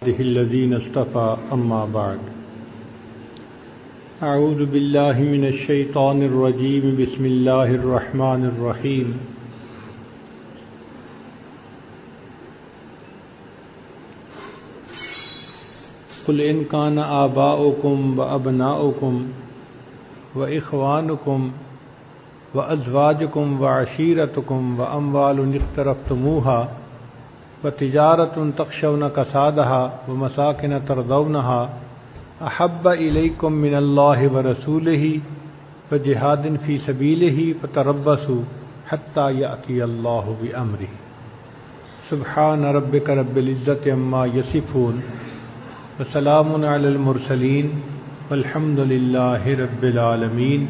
عباده الذين اصطفى أما بعد أعوذ بالله من الشيطان الرجيم بسم الله الرحمن الرحيم قل إن كان آباؤكم وأبناؤكم وإخوانكم وأزواجكم وعشيرتكم وأموال اقترفتموها وتجارة تخشون كسادها ومساكن ترضونها أحب إليكم من الله ورسوله وجهاد في سبيله فتربصوا حتى يأتي الله بأمره سبحان ربك رب العزة عما يصفون وسلام على المرسلين والحمد لله رب العالمين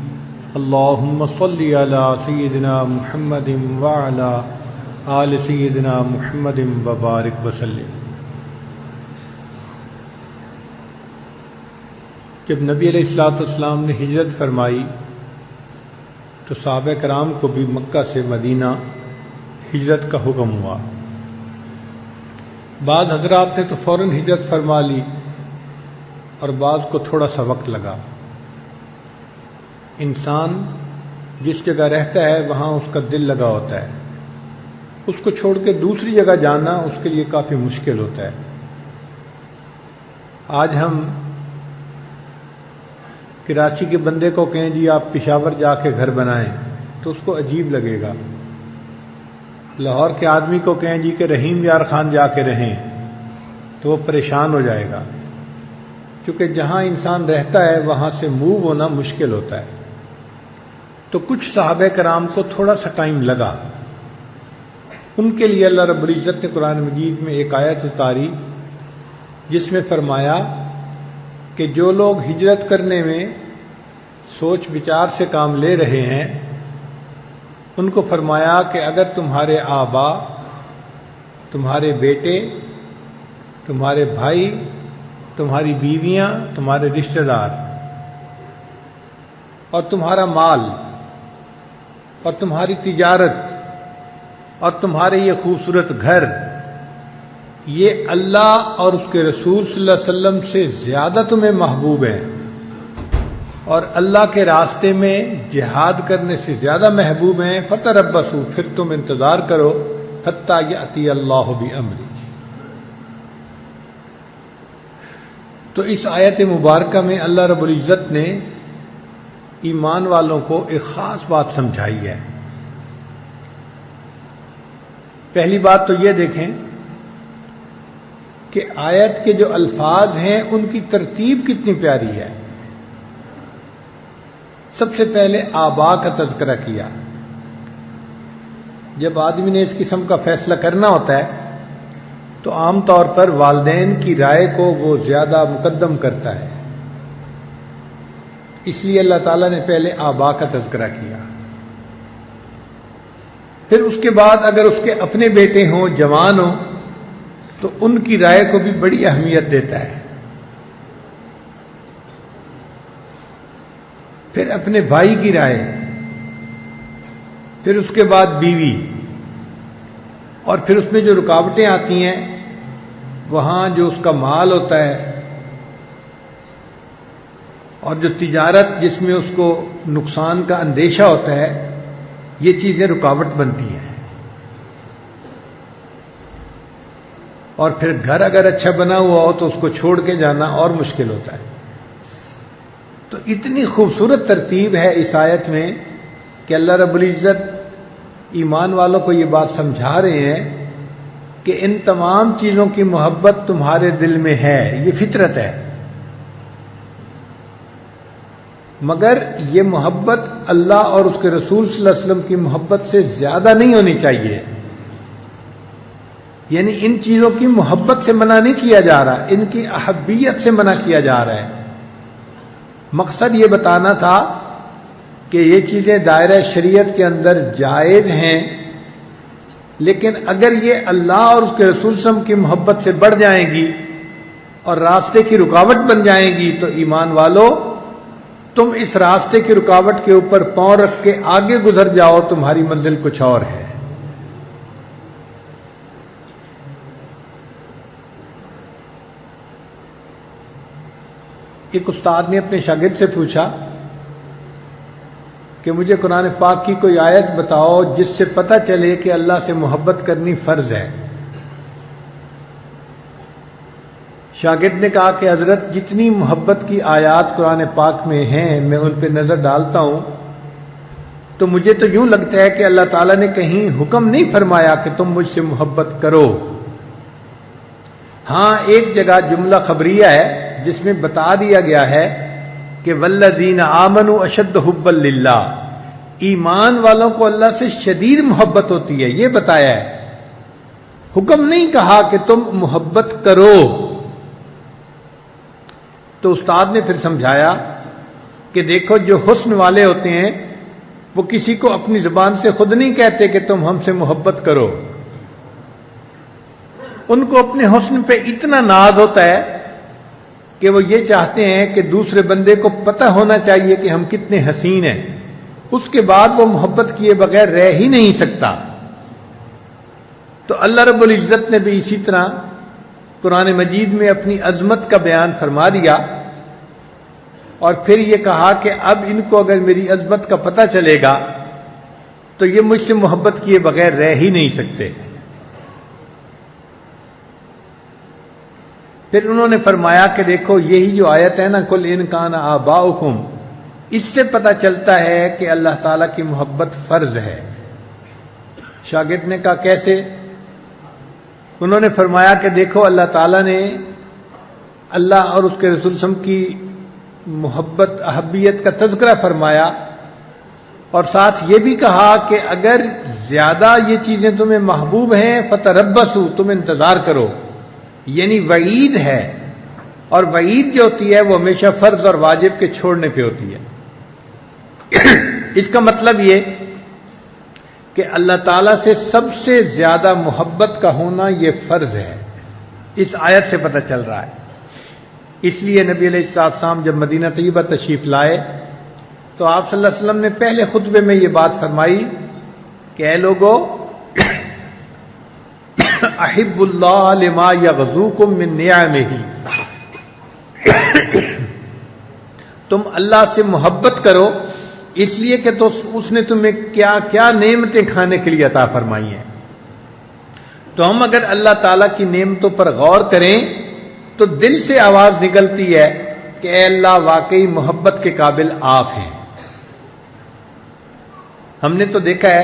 اللهم صل على سيدنا محمد وعلى آل سیدنا محمد وبارک وسلم۔ جب نبی علیہ الصلوۃ والسلام نے ہجرت فرمائی تو صحابہ کرام کو بھی مکہ سے مدینہ ہجرت کا حکم ہوا۔ بعض حضرات نے تو فوراً ہجرت فرما لی اور بعض کو تھوڑا سا وقت لگا۔ انسان جس جگہ رہتا ہے وہاں اس کا دل لگا ہوتا ہے، اس کو چھوڑ کے دوسری جگہ جانا اس کے لیے کافی مشکل ہوتا ہے۔ آج ہم کراچی کے بندے کو کہیں جی آپ پشاور جا کے گھر بنائیں تو اس کو عجیب لگے گا۔ لاہور کے آدمی کو کہیں جی کہ رحیم یار خان جا کے رہیں تو وہ پریشان ہو جائے گا، کیونکہ جہاں انسان رہتا ہے وہاں سے موو ہونا مشکل ہوتا ہے۔ تو کچھ صحابہ کرام کو تھوڑا سا ٹائم لگا۔ ان کے لیے اللہ رب العزت نے قرآن مجید میں ایک آیت اتاری جس میں فرمایا کہ جو لوگ ہجرت کرنے میں سوچ بچار سے کام لے رہے ہیں ان کو فرمایا کہ اگر تمہارے آبا، تمہارے بیٹے، تمہارے بھائی، تمہاری بیویاں، تمہارے رشتہ دار اور تمہارا مال اور تمہاری تجارت اور تمہارے یہ خوبصورت گھر یہ اللہ اور اس کے رسول صلی اللہ علیہ وسلم سے زیادہ تمہیں محبوب ہیں اور اللہ کے راستے میں جہاد کرنے سے زیادہ محبوب ہیں، فتربصوا، پھر تم انتظار کرو، حتی یأتی اللہ بامرہ۔ تو اس آیت مبارکہ میں اللہ رب العزت نے ایمان والوں کو ایک خاص بات سمجھائی ہے۔ پہلی بات تو یہ دیکھیں کہ آیت کے جو الفاظ ہیں ان کی ترتیب کتنی پیاری ہے۔ سب سے پہلے آبا کا تذکرہ کیا۔ جب آدمی نے اس قسم کا فیصلہ کرنا ہوتا ہے تو عام طور پر والدین کی رائے کو وہ زیادہ مقدم کرتا ہے، اس لیے اللہ تعالیٰ نے پہلے آبا کا تذکرہ کیا۔ پھر اس کے بعد اگر اس کے اپنے بیٹے ہوں، جوان ہوں، تو ان کی رائے کو بھی بڑی اہمیت دیتا ہے۔ پھر اپنے بھائی کی رائے، پھر اس کے بعد بیوی، اور پھر اس میں جو رکاوٹیں آتی ہیں وہاں جو اس کا مال ہوتا ہے اور جو تجارت جس میں اس کو نقصان کا اندیشہ ہوتا ہے، یہ چیزیں رکاوٹ بنتی ہیں۔ اور پھر گھر اگر اچھا بنا ہوا ہو تو اس کو چھوڑ کے جانا اور مشکل ہوتا ہے۔ تو اتنی خوبصورت ترتیب ہے اس آیت میں کہ اللہ رب العزت ایمان والوں کو یہ بات سمجھا رہے ہیں کہ ان تمام چیزوں کی محبت تمہارے دل میں ہے، یہ فطرت ہے، مگر یہ محبت اللہ اور اس کے رسول صلی اللہ علیہ وسلم کی محبت سے زیادہ نہیں ہونی چاہیے۔ یعنی ان چیزوں کی محبت سے منع نہیں کیا جا رہا، ان کی احبیت سے منع کیا جا رہا ہے۔ مقصد یہ بتانا تھا کہ یہ چیزیں دائرہ شریعت کے اندر جائز ہیں، لیکن اگر یہ اللہ اور اس کے رسول صلی اللہ علیہ وسلم کی محبت سے بڑھ جائیں گی اور راستے کی رکاوٹ بن جائیں گی تو ایمان والو تم اس راستے کی رکاوٹ کے اوپر پاؤں رکھ کے آگے گزر جاؤ، تمہاری منزل کچھ اور ہے۔ ایک استاد نے اپنے شاگرد سے پوچھا کہ مجھے قرآن پاک کی کوئی آیت بتاؤ جس سے پتہ چلے کہ اللہ سے محبت کرنی فرض ہے۔ شاگرد نے کہا کہ حضرت جتنی محبت کی آیات قرآن پاک میں ہیں میں ان پہ نظر ڈالتا ہوں تو مجھے تو یوں لگتا ہے کہ اللہ تعالیٰ نے کہیں حکم نہیں فرمایا کہ تم مجھ سے محبت کرو۔ ہاں ایک جگہ جملہ خبریہ ہے جس میں بتا دیا گیا ہے کہ والذین آمنوا اشد حبا للہ، ایمان والوں کو اللہ سے شدید محبت ہوتی ہے، یہ بتایا ہے، حکم نہیں کہا کہ تم محبت کرو۔ تو استاد نے پھر سمجھایا کہ دیکھو جو حسن والے ہوتے ہیں وہ کسی کو اپنی زبان سے خود نہیں کہتے کہ تم ہم سے محبت کرو، ان کو اپنے حسن پہ اتنا ناز ہوتا ہے کہ وہ یہ چاہتے ہیں کہ دوسرے بندے کو پتہ ہونا چاہیے کہ ہم کتنے حسین ہیں، اس کے بعد وہ محبت کیے بغیر رہ ہی نہیں سکتا۔ تو اللہ رب العزت نے بھی اسی طرح قرآن مجید میں اپنی عظمت کا بیان فرما دیا اور پھر یہ کہا کہ اب ان کو اگر میری عظمت کا پتہ چلے گا تو یہ مجھ سے محبت کیے بغیر رہ ہی نہیں سکتے۔ پھر انہوں نے فرمایا کہ دیکھو یہی جو آیت ہے نا قل ان کان آباؤکم، اس سے پتہ چلتا ہے کہ اللہ تعالیٰ کی محبت فرض ہے۔ شاگرد نے کہا کیسے؟ انہوں نے فرمایا کہ دیکھو اللہ تعالیٰ نے اللہ اور اس کے رسول صلی اللہ علیہ وسلم کی محبت احبیت کا تذکرہ فرمایا اور ساتھ یہ بھی کہا کہ اگر زیادہ یہ چیزیں تمہیں محبوب ہیں فتربصوا، تم انتظار کرو، یعنی وعید ہے، اور وعید جو ہوتی ہے وہ ہمیشہ فرض اور واجب کے چھوڑنے پہ ہوتی ہے۔ اس کا مطلب یہ کہ اللہ تعالیٰ سے سب سے زیادہ محبت کا ہونا یہ فرض ہے، اس آیت سے پتہ چل رہا ہے۔ اس لیے نبی علیہ السلام جب مدینہ طیبہ تشریف لائے تو آپ صلی اللہ علیہ وسلم نے پہلے خطبے میں یہ بات فرمائی کہ اے لوگو احب اللہ لما یغزوکم من نعمہ، تم اللہ سے محبت کرو اس لیے کہ تو اس نے تمہیں کیا کیا نعمتیں کھانے کے لیے عطا فرمائی ہیں۔ تو ہم اگر اللہ تعالیٰ کی نعمتوں پر غور کریں تو دل سے آواز نکلتی ہے کہ اے اللہ واقعی محبت کے قابل آپ ہیں۔ ہم نے تو دیکھا ہے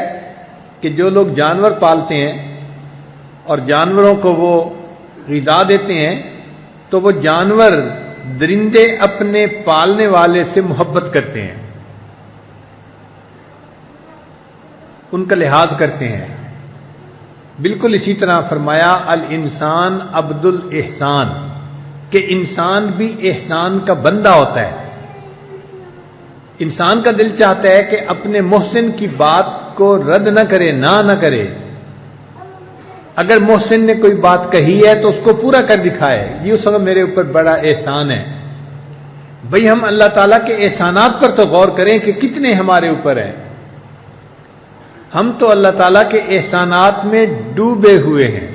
کہ جو لوگ جانور پالتے ہیں اور جانوروں کو وہ غذا دیتے ہیں تو وہ جانور درندے اپنے پالنے والے سے محبت کرتے ہیں، ان کا لحاظ کرتے ہیں۔ بالکل اسی طرح فرمایا الانسان عبد الاحسان، کہ انسان بھی احسان کا بندہ ہوتا ہے۔ انسان کا دل چاہتا ہے کہ اپنے محسن کی بات کو رد نہ کرے، نہ کرے، اگر محسن نے کوئی بات کہی ہے تو اس کو پورا کر دکھائے، یہ اس وقت میرے اوپر بڑا احسان ہے۔ بھئی ہم اللہ تعالیٰ کے احسانات پر تو غور کریں کہ کتنے ہمارے اوپر ہیں۔ ہم تو اللہ تعالیٰ کے احسانات میں ڈوبے ہوئے ہیں،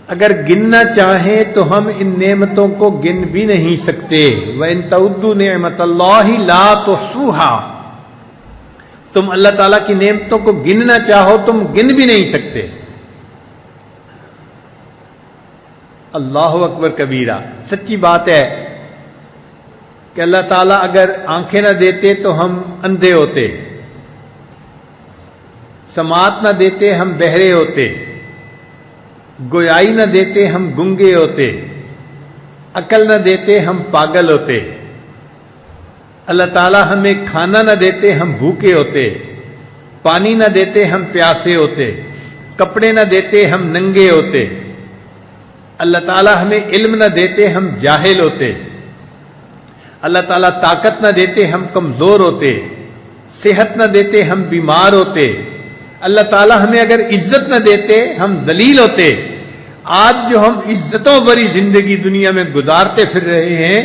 اگر گننا چاہیں تو ہم ان نعمتوں کو گن بھی نہیں سکتے۔ وَإِن تَعُدُّوا نِعْمَتَ اللَّهِ لَا تُحْصُوهَا، تم اللہ تعالیٰ کی نعمتوں کو گننا چاہو تم گن بھی نہیں سکتے۔ اللہ اکبر کبیرہ، سچی بات ہے کہ اللہ تعالیٰ اگر آنکھیں نہ دیتے تو ہم اندھے ہوتے، سماعت نہ دیتے ہم بہرے ہوتے، گویائی نہ دیتے ہم گنگے ہوتے، عقل نہ دیتے ہم پاگل ہوتے، اللہ تعالیٰ ہمیں کھانا نہ دیتے ہم بھوکے ہوتے، پانی نہ دیتے ہم پیاسے ہوتے، کپڑے نہ دیتے ہم ننگے ہوتے، اللہ تعالیٰ ہمیں علم نہ دیتے ہم جاہل ہوتے، اللہ تعالیٰ طاقت نہ دیتے ہم کمزور ہوتے، صحت نہ دیتے ہم بیمار ہوتے، اللہ تعالیٰ ہمیں اگر عزت نہ دیتے ہم ذلیل ہوتے۔ آج جو ہم عزتوں بری زندگی دنیا میں گزارتے پھر رہے ہیں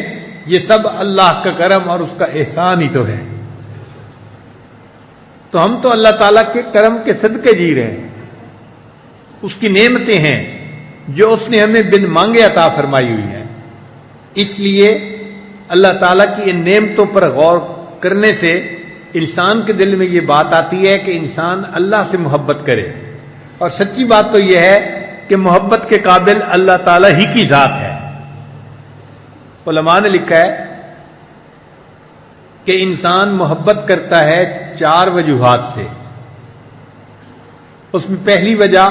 یہ سب اللہ کا کرم اور اس کا احسان ہی تو ہے۔ تو ہم تو اللہ تعالیٰ کے کرم کے صدقے جی رہے ہیں، اس کی نعمتیں ہیں جو اس نے ہمیں بن مانگے عطا فرمائی ہوئی ہیں۔ اس لیے اللہ تعالیٰ کی ان نعمتوں پر غور کرنے سے انسان کے دل میں یہ بات آتی ہے کہ انسان اللہ سے محبت کرے، اور سچی بات تو یہ ہے کہ محبت کے قابل اللہ تعالیٰ ہی کی ذات ہے۔ علماء نے لکھا ہے کہ انسان محبت کرتا ہے 4 وجوہات سے۔ اس میں پہلی وجہ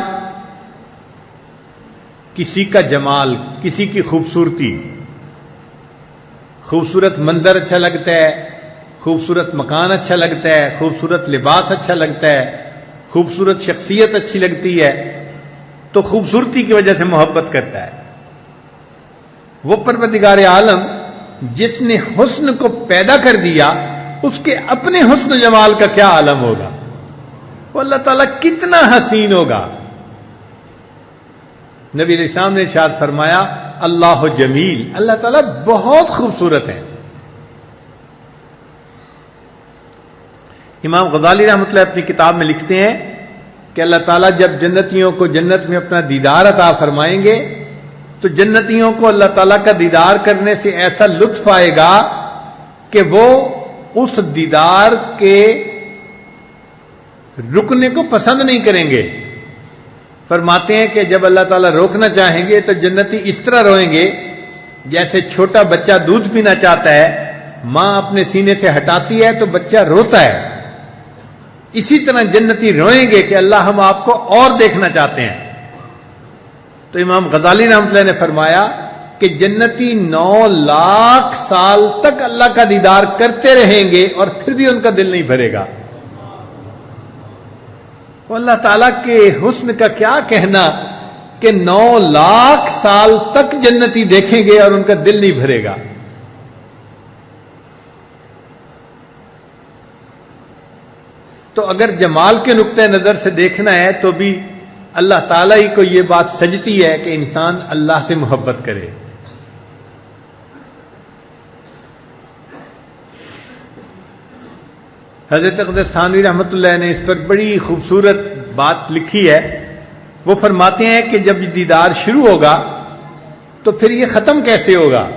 کسی کا جمال، کسی کی خوبصورتی، خوبصورت منظر اچھا لگتا ہے، خوبصورت مکان اچھا لگتا ہے، خوبصورت لباس اچھا لگتا ہے، خوبصورت شخصیت اچھی لگتی ہے، تو خوبصورتی کی وجہ سے محبت کرتا ہے۔ وہ پروردگار عالم جس نے حسن کو پیدا کر دیا، اس کے اپنے حسن و جمال کا کیا عالم ہوگا؟ وہ اللہ تعالیٰ کتنا حسین ہوگا۔ نبی علیہ السلام نے ارشاد فرمایا اللہ جمیل، اللہ تعالیٰ بہت خوبصورت ہے۔ امام غزالی رحمۃ اللہ اپنی کتاب میں لکھتے ہیں کہ اللہ تعالیٰ جب جنتیوں کو جنت میں اپنا دیدار عطا فرمائیں گے تو جنتیوں کو اللہ تعالیٰ کا دیدار کرنے سے ایسا لطف آئے گا کہ وہ اس دیدار کے رکنے کو پسند نہیں کریں گے۔ فرماتے ہیں کہ جب اللہ تعالیٰ روکنا چاہیں گے تو جنتی اس طرح روئیں گے جیسے چھوٹا بچہ دودھ پینا چاہتا ہے، ماں اپنے سینے سے ہٹاتی ہے تو بچہ روتا ہے، اسی طرح جنتی روئیں گے کہ اللہ ہم آپ کو اور دیکھنا چاہتے ہیں۔ تو امام غزالی رحمۃ اللہ نے فرمایا کہ جنتی 9 لاکھ سال تک اللہ کا دیدار کرتے رہیں گے اور پھر بھی ان کا دل نہیں بھرے گا۔ اللہ تعالیٰ کے حسن کا کیا کہنا کہ 9 لاکھ سال تک جنتی دیکھیں گے اور ان کا دل نہیں بھرے گا۔ تو اگر جمال کے نقطۂ نظر سے دیکھنا ہے تو بھی اللہ تعالیٰ ہی کو یہ بات سجتی ہے کہ انسان اللہ سے محبت کرے۔ حضرت اقدس تھانوی رحمۃ اللہ نے اس پر بڑی خوبصورت بات لکھی ہے۔ وہ فرماتے ہیں کہ جب دیدار شروع ہوگا تو پھر یہ ختم کیسے ہوگا؟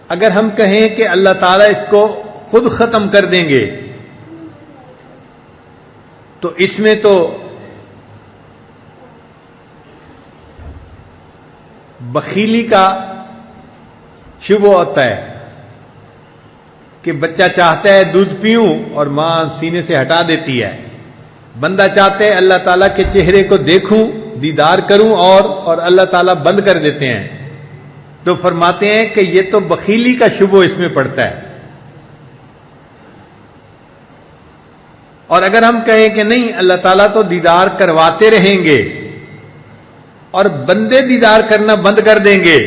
اگر ہم کہیں کہ اللہ تعالیٰ اس کو خود ختم کر دیں گے تو اس میں تو بخیلی کا شبہ ہوتا ہے کہ بچہ چاہتا ہے دودھ پیوں اور ماں سینے سے ہٹا دیتی ہے، بندہ چاہتا ہے اللہ تعالیٰ کے چہرے کو دیکھوں، دیدار کروں اور اللہ تعالیٰ بند کر دیتے ہیں۔ تو فرماتے ہیں کہ یہ تو بخیلی کا شبہ اس میں پڑتا ہے۔ اور اگر ہم کہیں کہ نہیں اللہ تعالیٰ تو دیدار کرواتے رہیں گے اور بندے دیدار کرنا بند کر دیں گے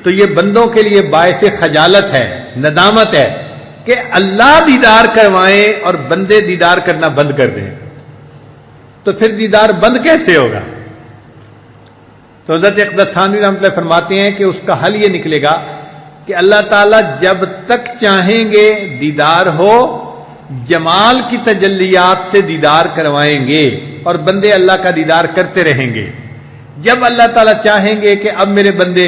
تو یہ بندوں کے لیے باعث خجالت ہے، ندامت ہے کہ اللہ دیدار کروائیں اور بندے دیدار کرنا بند کر دیں، تو پھر دیدار بند کیسے ہوگا؟ تو حضرت اقدس تھانوی رحمۃ اللہ فرماتے ہیں کہ اس کا حل یہ نکلے گا کہ اللہ تعالیٰ جب تک چاہیں گے دیدار ہو، جمال کی تجلیات سے دیدار کروائیں گے اور بندے اللہ کا دیدار کرتے رہیں گے۔ جب اللہ تعالیٰ چاہیں گے کہ اب میرے بندے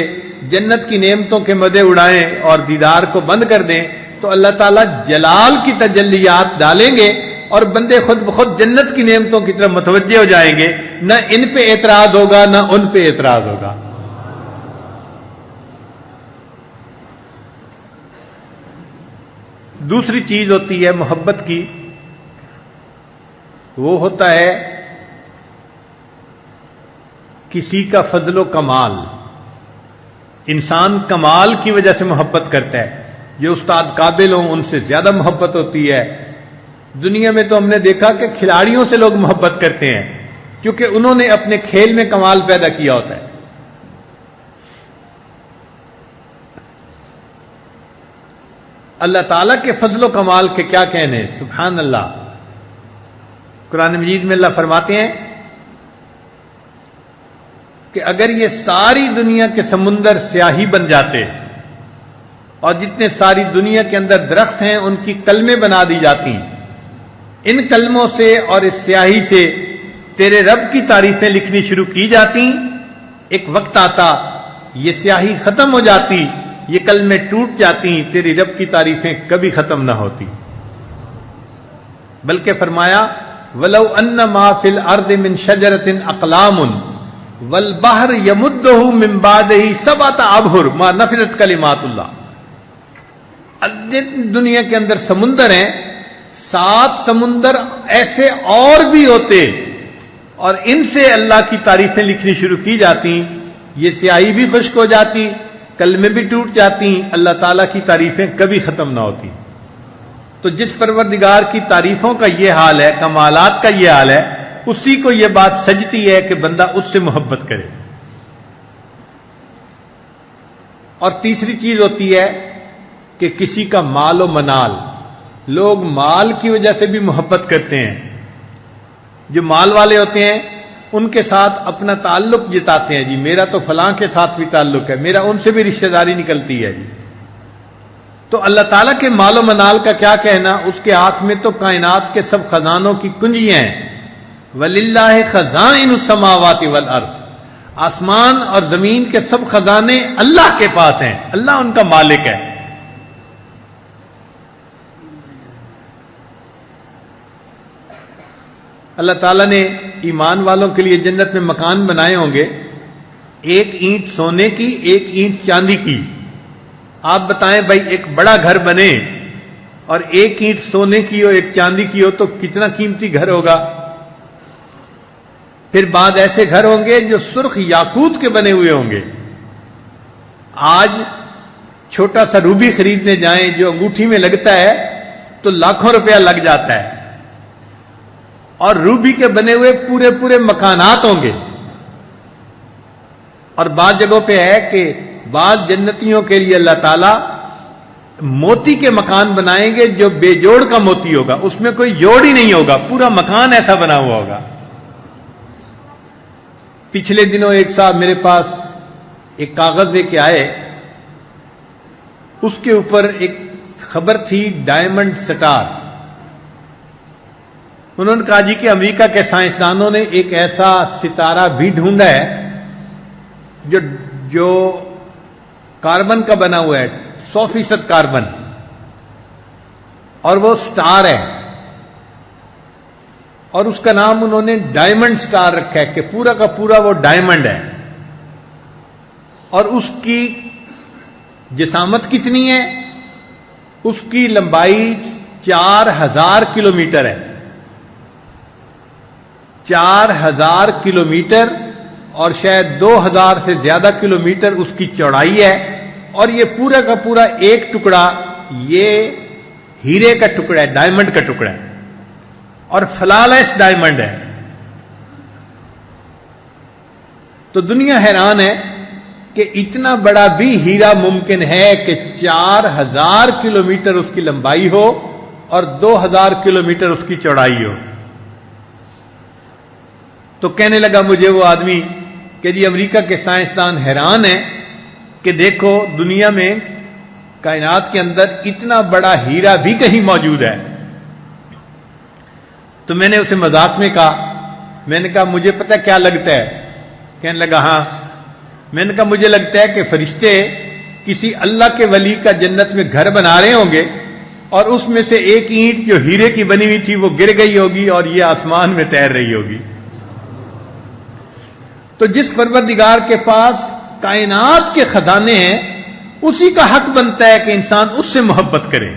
جنت کی نعمتوں کے مزے اڑائیں اور دیدار کو بند کر دیں تو اللہ تعالیٰ جلال کی تجلیات ڈالیں گے اور بندے خود بخود جنت کی نعمتوں کی طرف متوجہ ہو جائیں گے، نہ ان پہ اعتراض ہوگا نہ ان پہ اعتراض ہوگا۔ دوسری چیز ہوتی ہے محبت کی، وہ ہوتا ہے کسی کا فضل و کمال۔ انسان کمال کی وجہ سے محبت کرتا ہے، جو استاد قابل ہوں ان سے زیادہ محبت ہوتی ہے۔ دنیا میں تو ہم نے دیکھا کہ کھلاڑیوں سے لوگ محبت کرتے ہیں کیونکہ انہوں نے اپنے کھیل میں کمال پیدا کیا ہوتا ہے۔ اللہ تعالیٰ کے فضل و کمال کے کیا کہنے، سبحان اللہ۔ قرآن مجید میں اللہ فرماتے ہیں کہ اگر یہ ساری دنیا کے سمندر سیاہی بن جاتے اور جتنے ساری دنیا کے اندر درخت ہیں ان کی کلمیں بنا دی جاتی، ان کلموں سے اور اس سیاہی سے تیرے رب کی تعریفیں لکھنی شروع کی جاتی، ایک وقت آتا یہ سیاہی ختم ہو جاتی، یہ کلمے ٹوٹ جاتی، تیری رب کی تعریفیں کبھی ختم نہ ہوتی۔ بلکہ فرمایا وَلَوْ أَنَّ مَا فِي الْأَرْضِ مِنْ شَجَرَةٍ أَقْلَامٌ وَالْبَحْرُ يَمُدُّهُ مِنْ بَعْدِهِ سَبْعَةَ أَبْحُرٍ مَا نَفِدَتْ کلمات اللہ۔ دنیا کے اندر سمندر ہیں، 7 سمندر ایسے اور بھی ہوتے، اور ان سے اللہ کی تعریفیں لکھنی شروع کی جاتی، یہ سیاہی بھی خشک ہو جاتی، کلمے بھی ٹوٹ جاتی، اللہ تعالیٰ کی تعریفیں کبھی ختم نہ ہوتی۔ تو جس پروردگار کی تعریفوں کا یہ حال ہے، کمالات کا یہ حال ہے، اسی کو یہ بات سجتی ہے کہ بندہ اس سے محبت کرے۔ اور تیسری چیز ہوتی ہے کہ کسی کا مال و منال، لوگ مال کی وجہ سے بھی محبت کرتے ہیں، جو مال والے ہوتے ہیں ان کے ساتھ اپنا تعلق جتاتے ہیں، جی میرا تو فلاں کے ساتھ بھی تعلق ہے، میرا ان سے بھی رشتہ داری نکلتی ہے جی۔ تو اللہ تعالیٰ کے مال و منال کا کیا کہنا، اس کے ہاتھ میں تو کائنات کے سب خزانوں کی کنجیاں ہیں۔ وَلِلَّهِ خَزَائِنُ السَّمَاوَاتِ وَالْأَرْضِ، آسمان اور زمین کے سب خزانے اللہ کے پاس ہیں، اللہ ان کا مالک ہے۔ اللہ تعالیٰ نے ایمان والوں کے لیے جنت میں مکان بنائے ہوں گے، 1 اینٹ سونے کی، 1 اینٹ چاندی کی۔ آپ بتائیں بھائی ایک بڑا گھر بنے اور 1 اینٹ سونے کی ہو 1 چاندی کی ہو تو کتنا قیمتی گھر ہوگا۔ پھر بعد ایسے گھر ہوں گے جو سرخ یاقوت کے بنے ہوئے ہوں گے۔ آج چھوٹا سا روبی خریدنے جائیں جو انگوٹھی میں لگتا ہے تو لاکھوں روپیہ لگ جاتا ہے، اور روبی کے بنے ہوئے پورے پورے مکانات ہوں گے۔ اور بعض جگہوں پہ ہے کہ بعض جنتیوں کے لیے اللہ تعالیٰ موتی کے مکان بنائیں گے جو بے جوڑ کا موتی ہوگا، اس میں کوئی جوڑ ہی نہیں ہوگا، پورا مکان ایسا بنا ہوا ہوگا۔ پچھلے دنوں ایک صاحب میرے پاس ایک کاغذ لے کے آئے، اس کے اوپر ایک خبر تھی ڈائمنڈ سٹار۔ انہوں نے کہا جی کہ امریکہ کے سائنسدانوں نے ایک ایسا ستارہ بھی ڈھونڈا ہے جو کاربن کا بنا ہوا ہے، 100% کاربن، اور وہ سٹار ہے، اور اس کا نام انہوں نے ڈائمنڈ سٹار رکھا ہے کہ پورا کا پورا وہ ڈائمنڈ ہے۔ اور اس کی جسامت کتنی ہے؟ اس کی لمبائی 4000 کلومیٹر ہے، 4000 کلومیٹر، اور شاید 2000 سے زیادہ کلومیٹر اس کی چوڑائی ہے، اور یہ پورا کا پورا ایک ٹکڑا یہ ہیرے کا ٹکڑا ہے، ڈائمنڈ کا ٹکڑا ہے، اور فلالیس ڈائمنڈ ہے۔ تو دنیا حیران ہے کہ اتنا بڑا بھی ہیرا ممکن ہے کہ 4000 کلومیٹر اس کی لمبائی ہو اور 2000 کلومیٹر اس کی چوڑائی ہو۔ تو کہنے لگا مجھے وہ آدمی کہ جی امریکہ کے سائنسدان حیران ہیں کہ دیکھو دنیا میں کائنات کے اندر اتنا بڑا ہیرا بھی کہیں موجود ہے۔ تو میں نے اسے مذاق میں کہا، میں نے کہا مجھے پتہ کیا لگتا ہے؟ کہنے لگا ہاں۔ میں نے کہا مجھے لگتا ہے کہ فرشتے کسی اللہ کے ولی کا جنت میں گھر بنا رہے ہوں گے، اور اس میں سے ایک اینٹ جو ہیرے کی بنی ہوئی تھی وہ گر گئی ہوگی اور یہ آسمان میں تیر رہی ہوگی۔ تو جس پروردگار کے پاس کائنات کے خزانے ہیں اسی کا حق بنتا ہے کہ انسان اس سے محبت کرے۔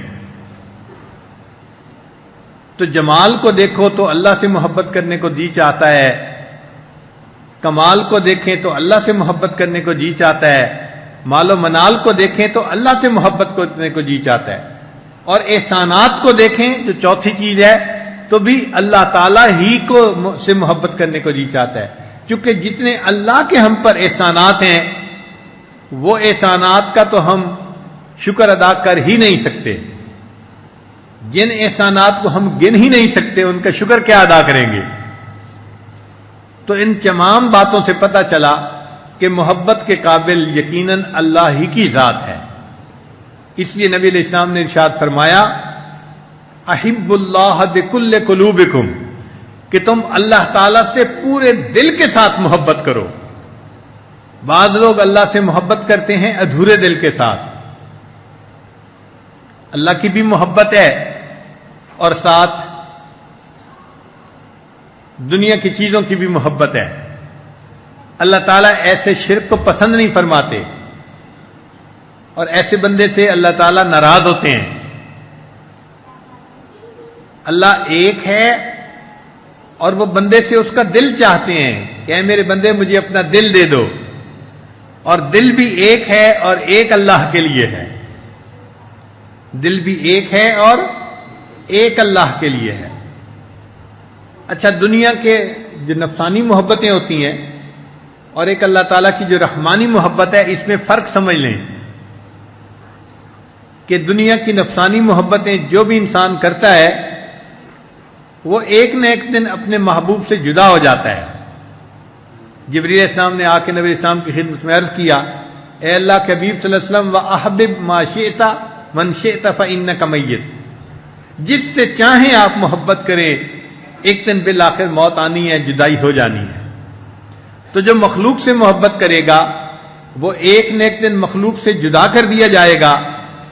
تو جمال کو دیکھو تو اللہ سے محبت کرنے کو جی چاہتا ہے، کمال کو دیکھیں تو اللہ سے محبت کرنے کو جی چاہتا ہے، مال و منال کو دیکھیں تو اللہ سے محبت کرنے کو جی چاہتا ہے، اور احسانات کو دیکھیں جو چوتھی چیز ہے تو بھی اللہ تعالیٰ ہی کو سے محبت کرنے کو جی چاہتا ہے، کیونکہ جتنے اللہ کے ہم پر احسانات ہیں وہ احسانات کا تو ہم شکر ادا کر ہی نہیں سکتے، جن احسانات کو ہم گن ہی نہیں سکتے ان کا شکر کیا ادا کریں گے۔ تو ان تمام باتوں سے پتہ چلا کہ محبت کے قابل یقیناً اللہ ہی کی ذات ہے۔ اس لیے نبی علیہ السلام نے ارشاد فرمایا احب اللہ بکل قلوبکم، کہ تم اللہ تعالی سے پورے دل کے ساتھ محبت کرو۔ بعض لوگ اللہ سے محبت کرتے ہیں ادھورے دل کے ساتھ. اللہ کی بھی محبت ہے اور ساتھ دنیا کی چیزوں کی بھی محبت ہے. اللہ تعالیٰ ایسے شرک کو پسند نہیں فرماتے اور ایسے بندے سے اللہ تعالیٰ ناراض ہوتے ہیں. اللہ ایک ہے اور وہ بندے سے اس کا دل چاہتے ہیں کہ اے میرے بندے مجھے اپنا دل دے دو, اور دل بھی ایک ہے اور ایک اللہ کے لیے ہے. دل بھی ایک ہے اور ایک اللہ کے لیے ہے. اچھا, دنیا کے جو نفسانی محبتیں ہوتی ہیں اور ایک اللہ تعالیٰ کی جو رحمانی محبت ہے, اس میں فرق سمجھ لیں کہ دنیا کی نفسانی محبتیں جو بھی انسان کرتا ہے وہ ایک نہ ایک دن اپنے محبوب سے جدا ہو جاتا ہے. جبریل علیہ السلام نے آ کے نبی السلام کی خدمت میں عرض کیا, اے اللہ کے حبیب صلی اللہ علیہ وسلم وَأَحْبِبْ مَا شِئْتَ مَنْ شِئْتَ فَإِنَّكَ مَيِّتٌ, جس سے چاہیں آپ محبت کریں, ایک دن بالآخر موت آنی ہے, جدائی ہو جانی ہے. تو جو مخلوق سے محبت کرے گا وہ ایک نہ ایک دن مخلوق سے جدا کر دیا جائے گا,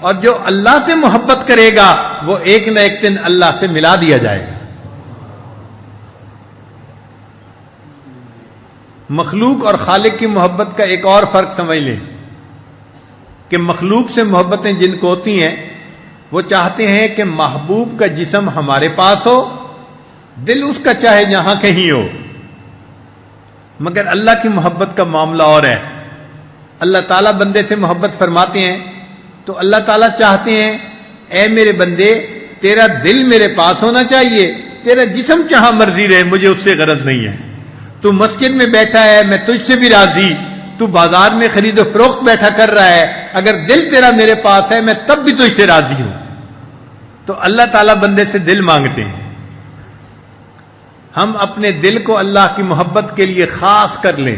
اور جو اللہ سے محبت کرے گا وہ ایک نہ ایک دن اللہ سے ملا دیا جائے گا. مخلوق اور خالق کی محبت کا ایک اور فرق سمجھ لیں کہ مخلوق سے محبتیں جن کو ہوتی ہیں وہ چاہتے ہیں کہ محبوب کا جسم ہمارے پاس ہو, دل اس کا چاہے جہاں کہیں ہو. مگر اللہ کی محبت کا معاملہ اور ہے. اللہ تعالیٰ بندے سے محبت فرماتے ہیں تو اللہ تعالیٰ چاہتے ہیں اے میرے بندے تیرا دل میرے پاس ہونا چاہیے, تیرا جسم جہاں مرضی رہے مجھے اس سے غرض نہیں ہے. تو مسجد میں بیٹھا ہے میں تجھ سے بھی راضی, تو بازار میں خرید و فروخت بیٹھا کر رہا ہے, اگر دل تیرا میرے پاس ہے میں تب بھی تجھ سے راضی ہوں. تو اللہ تعالیٰ بندے سے دل مانگتے ہیں. ہم اپنے دل کو اللہ کی محبت کے لیے خاص کر لیں,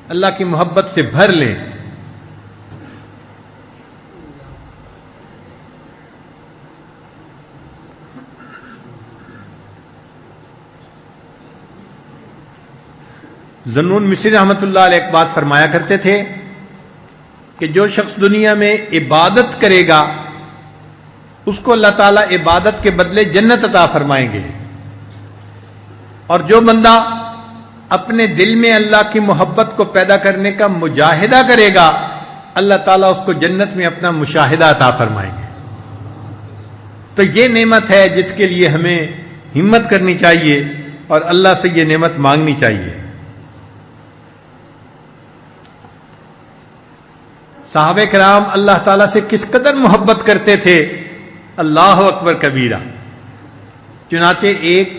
اللہ کی محبت سے بھر لیں. ذنون مصری رحمۃ اللہ علیہ ایک بات فرمایا کرتے تھے کہ جو شخص دنیا میں عبادت کرے گا اس کو اللہ تعالیٰ عبادت کے بدلے جنت عطا فرمائیں گے, اور جو بندہ اپنے دل میں اللہ کی محبت کو پیدا کرنے کا مجاہدہ کرے گا اللہ تعالیٰ اس کو جنت میں اپنا مشاہدہ عطا فرمائیں گے. تو یہ نعمت ہے جس کے لیے ہمیں ہمت کرنی چاہیے اور اللہ سے یہ نعمت مانگنی چاہیے. صحابہ کرام اللہ تعالیٰ سے کس قدر محبت کرتے تھے, اللہ اکبر کبیرہ. چنانچہ ایک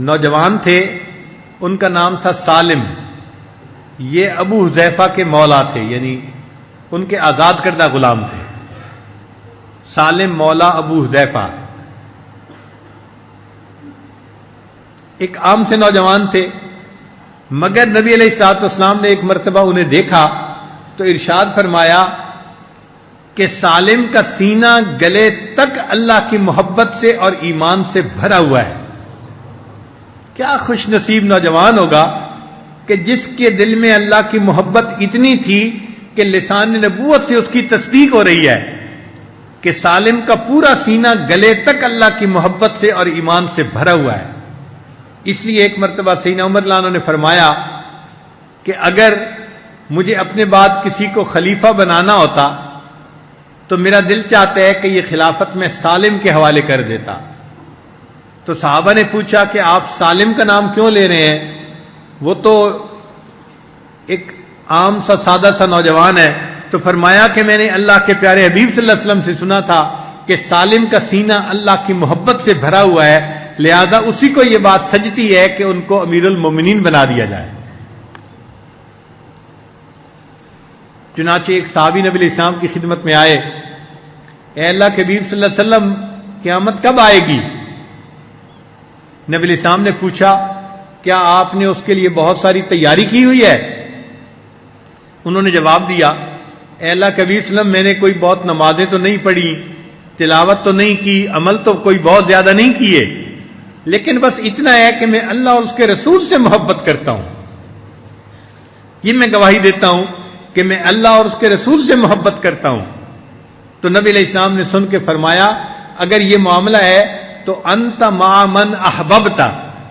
نوجوان تھے, ان کا نام تھا سالم, یہ ابو حذیفہ کے مولا تھے, یعنی ان کے آزاد کردہ غلام تھے. سالم مولا ابو حذیفہ ایک عام سے نوجوان تھے, مگر نبی علیہ الصلوۃ والسلام نے ایک مرتبہ انہیں دیکھا تو ارشاد فرمایا کہ سالم کا سینہ گلے تک اللہ کی محبت سے اور ایمان سے بھرا ہوا ہے. کیا خوش نصیب نوجوان ہوگا کہ جس کے دل میں اللہ کی محبت اتنی تھی کہ لسان نبوت سے اس کی تصدیق ہو رہی ہے کہ سالم کا پورا سینہ گلے تک اللہ کی محبت سے اور ایمان سے بھرا ہوا ہے. اس لیے ایک مرتبہ سیدنا عمر رضی اللہ عنہ نے فرمایا کہ اگر مجھے اپنے بعد کسی کو خلیفہ بنانا ہوتا تو میرا دل چاہتا ہے کہ یہ خلافت میں سالم کے حوالے کر دیتا. تو صحابہ نے پوچھا کہ آپ سالم کا نام کیوں لے رہے ہیں, وہ تو ایک عام سا سادہ سا نوجوان ہے. تو فرمایا کہ میں نے اللہ کے پیارے حبیب صلی اللہ علیہ وسلم سے سنا تھا کہ سالم کا سینہ اللہ کی محبت سے بھرا ہوا ہے, لہذا اسی کو یہ بات سجتی ہے کہ ان کو امیر المومنین بنا دیا جائے. چنانچہ ایک صحابی نبی علیہ السلام کی خدمت میں آئے, اے اللہ کے حبیب صلی اللہ علیہ وسلم قیامت کب آئے گی؟ نبی علیہ السلام نے پوچھا کیا آپ نے اس کے لیے بہت ساری تیاری کی ہوئی ہے؟ انہوں نے جواب دیا اے اللہ کے حبیب صلی اللہ علیہ وسلم میں نے کوئی بہت نمازیں تو نہیں پڑھی, تلاوت تو نہیں کی, عمل تو کوئی بہت زیادہ نہیں کیے, لیکن بس اتنا ہے کہ میں اللہ اور اس کے رسول سے محبت کرتا ہوں. یہ میں گواہی دیتا ہوں کہ میں اللہ اور اس کے رسول سے محبت کرتا ہوں. تو نبی علیہ السلام نے سن کے فرمایا اگر یہ معاملہ ہے تو انت مع من احببت،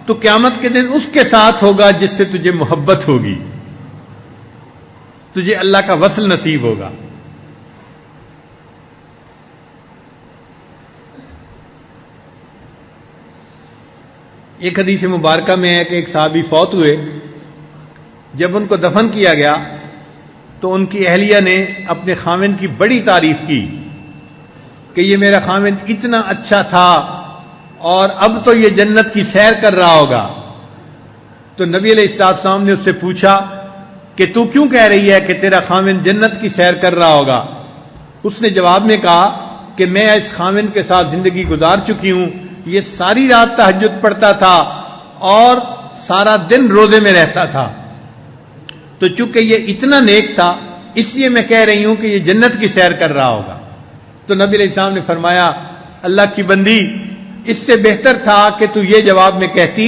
تو قیامت کے دن اس کے ساتھ ہوگا جس سے تجھے محبت ہوگی، تجھے اللہ کا وصل نصیب ہوگا. ایک حدیث مبارکہ میں ہے کہ ایک صحابی فوت ہوئے، جب ان کو دفن کیا گیا تو ان کی اہلیہ نے اپنے خاوند کی بڑی تعریف کی کہ یہ میرا خاوند اتنا اچھا تھا اور اب تو یہ جنت کی سیر کر رہا ہوگا. تو نبی علیہ السلام نے اس سے پوچھا کہ تو کیوں کہہ رہی ہے کہ تیرا خاوند جنت کی سیر کر رہا ہوگا؟ اس نے جواب میں کہا کہ میں اس خاوند کے ساتھ زندگی گزار چکی ہوں، یہ ساری رات تہجد پڑھتا تھا اور سارا دن روزے میں رہتا تھا، تو چونکہ یہ اتنا نیک تھا اس لیے میں کہہ رہی ہوں کہ یہ جنت کی سیر کر رہا ہوگا. تو نبی علیہ السلام نے فرمایا اللہ کی بندی، اس سے بہتر تھا کہ تو یہ جواب میں کہتی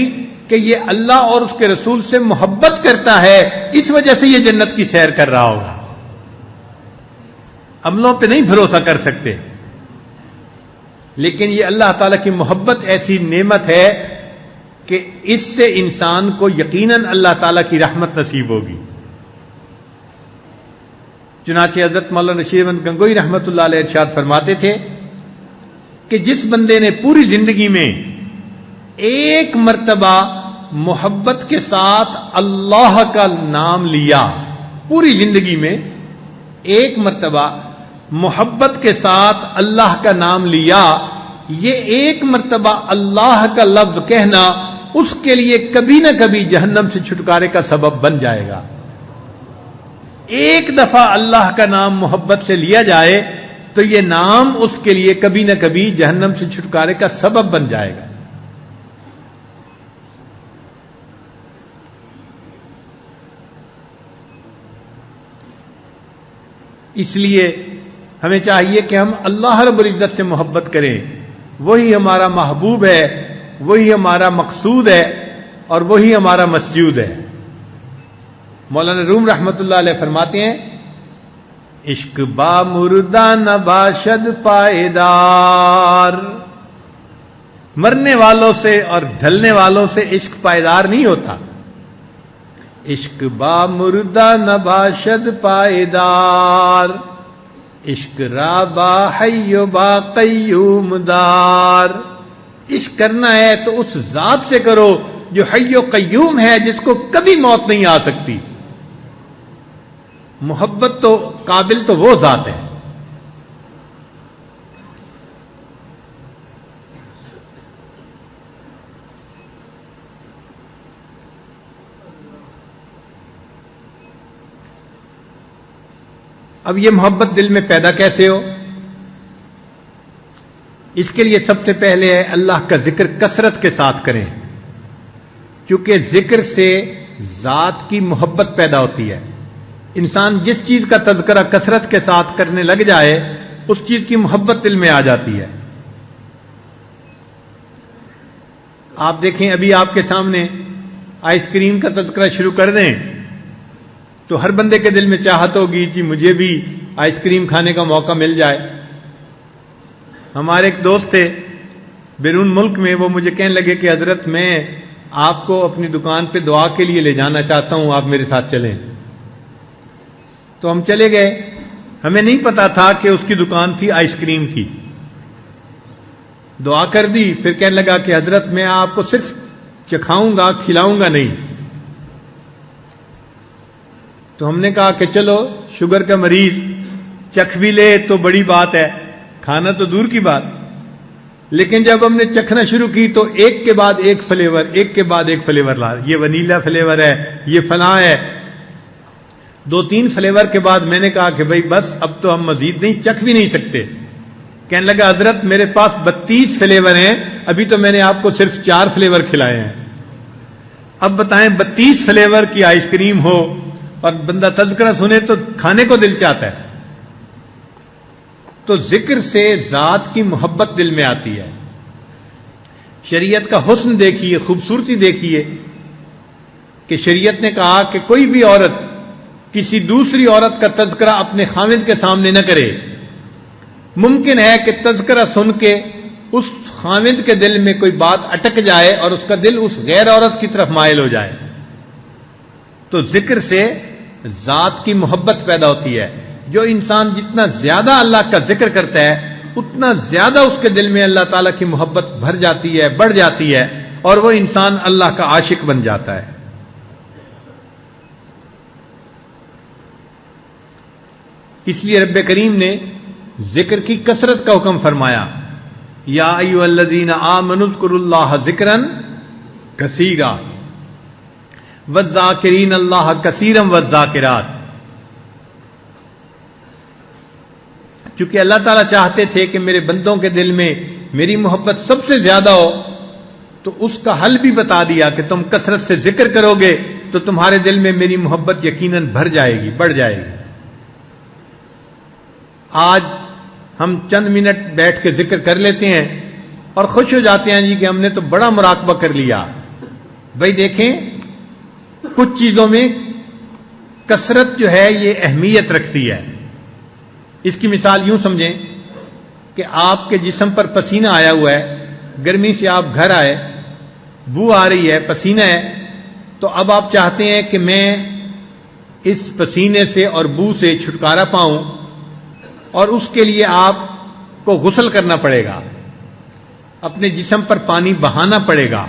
کہ یہ اللہ اور اس کے رسول سے محبت کرتا ہے اس وجہ سے یہ جنت کی سیر کر رہا ہوگا. عملوں پہ نہیں بھروسہ کر سکتے، لیکن یہ اللہ تعالیٰ کی محبت ایسی نعمت ہے کہ اس سے انسان کو یقیناً اللہ تعالیٰ کی رحمت نصیب ہوگی. چنانچہ حضرت مولانا نشیر احمد گنگوئی رحمۃ اللہ علیہ ارشاد فرماتے تھے کہ جس بندے نے پوری زندگی میں ایک مرتبہ محبت کے ساتھ اللہ کا نام لیا، پوری زندگی میں ایک مرتبہ محبت کے ساتھ اللہ کا نام لیا، یہ ایک مرتبہ اللہ کا لفظ کہنا اس کے لیے کبھی نہ کبھی جہنم سے چھٹکارے کا سبب بن جائے گا. ایک دفعہ اللہ کا نام محبت سے لیا جائے تو یہ نام اس کے لیے کبھی نہ کبھی جہنم سے چھٹکارے کا سبب بن جائے گا. اس لیے ہمیں چاہیے کہ ہم اللہ رب العزت سے محبت کریں، وہی ہمارا محبوب ہے، وہی ہمارا مقصود ہے اور وہی ہمارا مسجود ہے. مولانا روم رحمت اللہ علیہ فرماتے ہیں عشق با مردہ نہ باشد پائیدار، مرنے والوں سے اور ڈھلنے والوں سے عشق پائیدار نہیں ہوتا. عشق با مردہ نہ باشد پائیدار، عشق را با حی و با قیوم دار. عشق کرنا ہے تو اس ذات سے کرو جو حی و قیوم ہے، جس کو کبھی موت نہیں آ سکتی. محبت تو قابل تو وہ ذات ہے. اب یہ محبت دل میں پیدا کیسے ہو؟ اس کے لیے سب سے پہلے ہے اللہ کا ذکر کثرت کے ساتھ کریں، کیونکہ ذکر سے ذات کی محبت پیدا ہوتی ہے. انسان جس چیز کا تذکرہ کثرت کے ساتھ کرنے لگ جائے اس چیز کی محبت دل میں آ جاتی ہے. آپ دیکھیں ابھی آپ کے سامنے آئس کریم کا تذکرہ شروع کر دیں تو ہر بندے کے دل میں چاہت ہوگی کہ مجھے بھی آئس کریم کھانے کا موقع مل جائے. ہمارے ایک دوست تھے بیرون ملک میں، وہ مجھے کہنے لگے کہ حضرت میں آپ کو اپنی دکان پہ دعا کے لیے لے جانا چاہتا ہوں، آپ میرے ساتھ چلیں. تو ہم چلے گئے. ہمیں نہیں پتا تھا کہ اس کی دکان تھی آئس کریم کی. دعا کر دی، پھر کہنے لگا کہ حضرت میں آپ کو صرف چکھاؤں گا، کھلاؤں گا نہیں. تو ہم نے کہا کہ چلو، شوگر کا مریض چکھ بھی لے تو بڑی بات ہے، کھانا تو دور کی بات. لیکن جب ہم نے چکھنا شروع کی تو ایک کے بعد ایک فلیور، ایک کے بعد ایک فلیور لا، یہ ونیلا فلیور ہے، یہ فلاں ہے. 2-3 فلیور کے بعد میں نے کہا کہ بھئی بس اب تو ہم مزید نہیں، چکھ بھی نہیں سکتے. کہنے لگا حضرت میرے پاس 32 فلیور ہیں، ابھی تو میں نے آپ کو صرف 4 فلیور کھلائے ہیں. اب بتائیں 32 فلیور کی آئس کریم ہو اور بندہ تذکرہ سنے تو کھانے کو دل چاہتا ہے. تو ذکر سے ذات کی محبت دل میں آتی ہے. شریعت کا حسن دیکھیے، خوبصورتی دیکھیے کہ شریعت نے کہا کہ کوئی بھی عورت کسی دوسری عورت کا تذکرہ اپنے خاوند کے سامنے نہ کرے. ممکن ہے کہ تذکرہ سن کے اس خاوند کے دل میں کوئی بات اٹک جائے اور اس کا دل اس غیر عورت کی طرف مائل ہو جائے. تو ذکر سے ذات کی محبت پیدا ہوتی ہے. جو انسان جتنا زیادہ اللہ کا ذکر کرتا ہے اتنا زیادہ اس کے دل میں اللہ تعالیٰ کی محبت بھر جاتی ہے، بڑھ جاتی ہے، اور وہ انسان اللہ کا عاشق بن جاتا ہے. اس لیے رب کریم نے ذکر کی کثرت کا حکم فرمایا. یا ایھا الذین آمنوا اذکروا اللہ ذکرا کثیرا والذاکرین اللہ کثیرا والذاکرات. چونکہ اللہ تعالیٰ چاہتے تھے کہ میرے بندوں کے دل میں میری محبت سب سے زیادہ ہو، تو اس کا حل بھی بتا دیا کہ تم کثرت سے ذکر کرو گے تو تمہارے دل میں میری محبت یقیناً بھر جائے گی، بڑھ جائے گی. آج ہم چند منٹ بیٹھ کے ذکر کر لیتے ہیں اور خوش ہو جاتے ہیں جی کہ ہم نے تو بڑا مراقبہ کر لیا. بھائی دیکھیں، کچھ چیزوں میں کثرت جو ہے یہ اہمیت رکھتی ہے. اس کی مثال یوں سمجھیں کہ آپ کے جسم پر پسینہ آیا ہوا ہے، گرمی سے آپ گھر آئے، بو آ رہی ہے، پسینہ ہے، تو اب آپ چاہتے ہیں کہ میں اس پسینے سے اور بو سے چھٹکارا پاؤں، اور اس کے لیے آپ کو غسل کرنا پڑے گا، اپنے جسم پر پانی بہانا پڑے گا،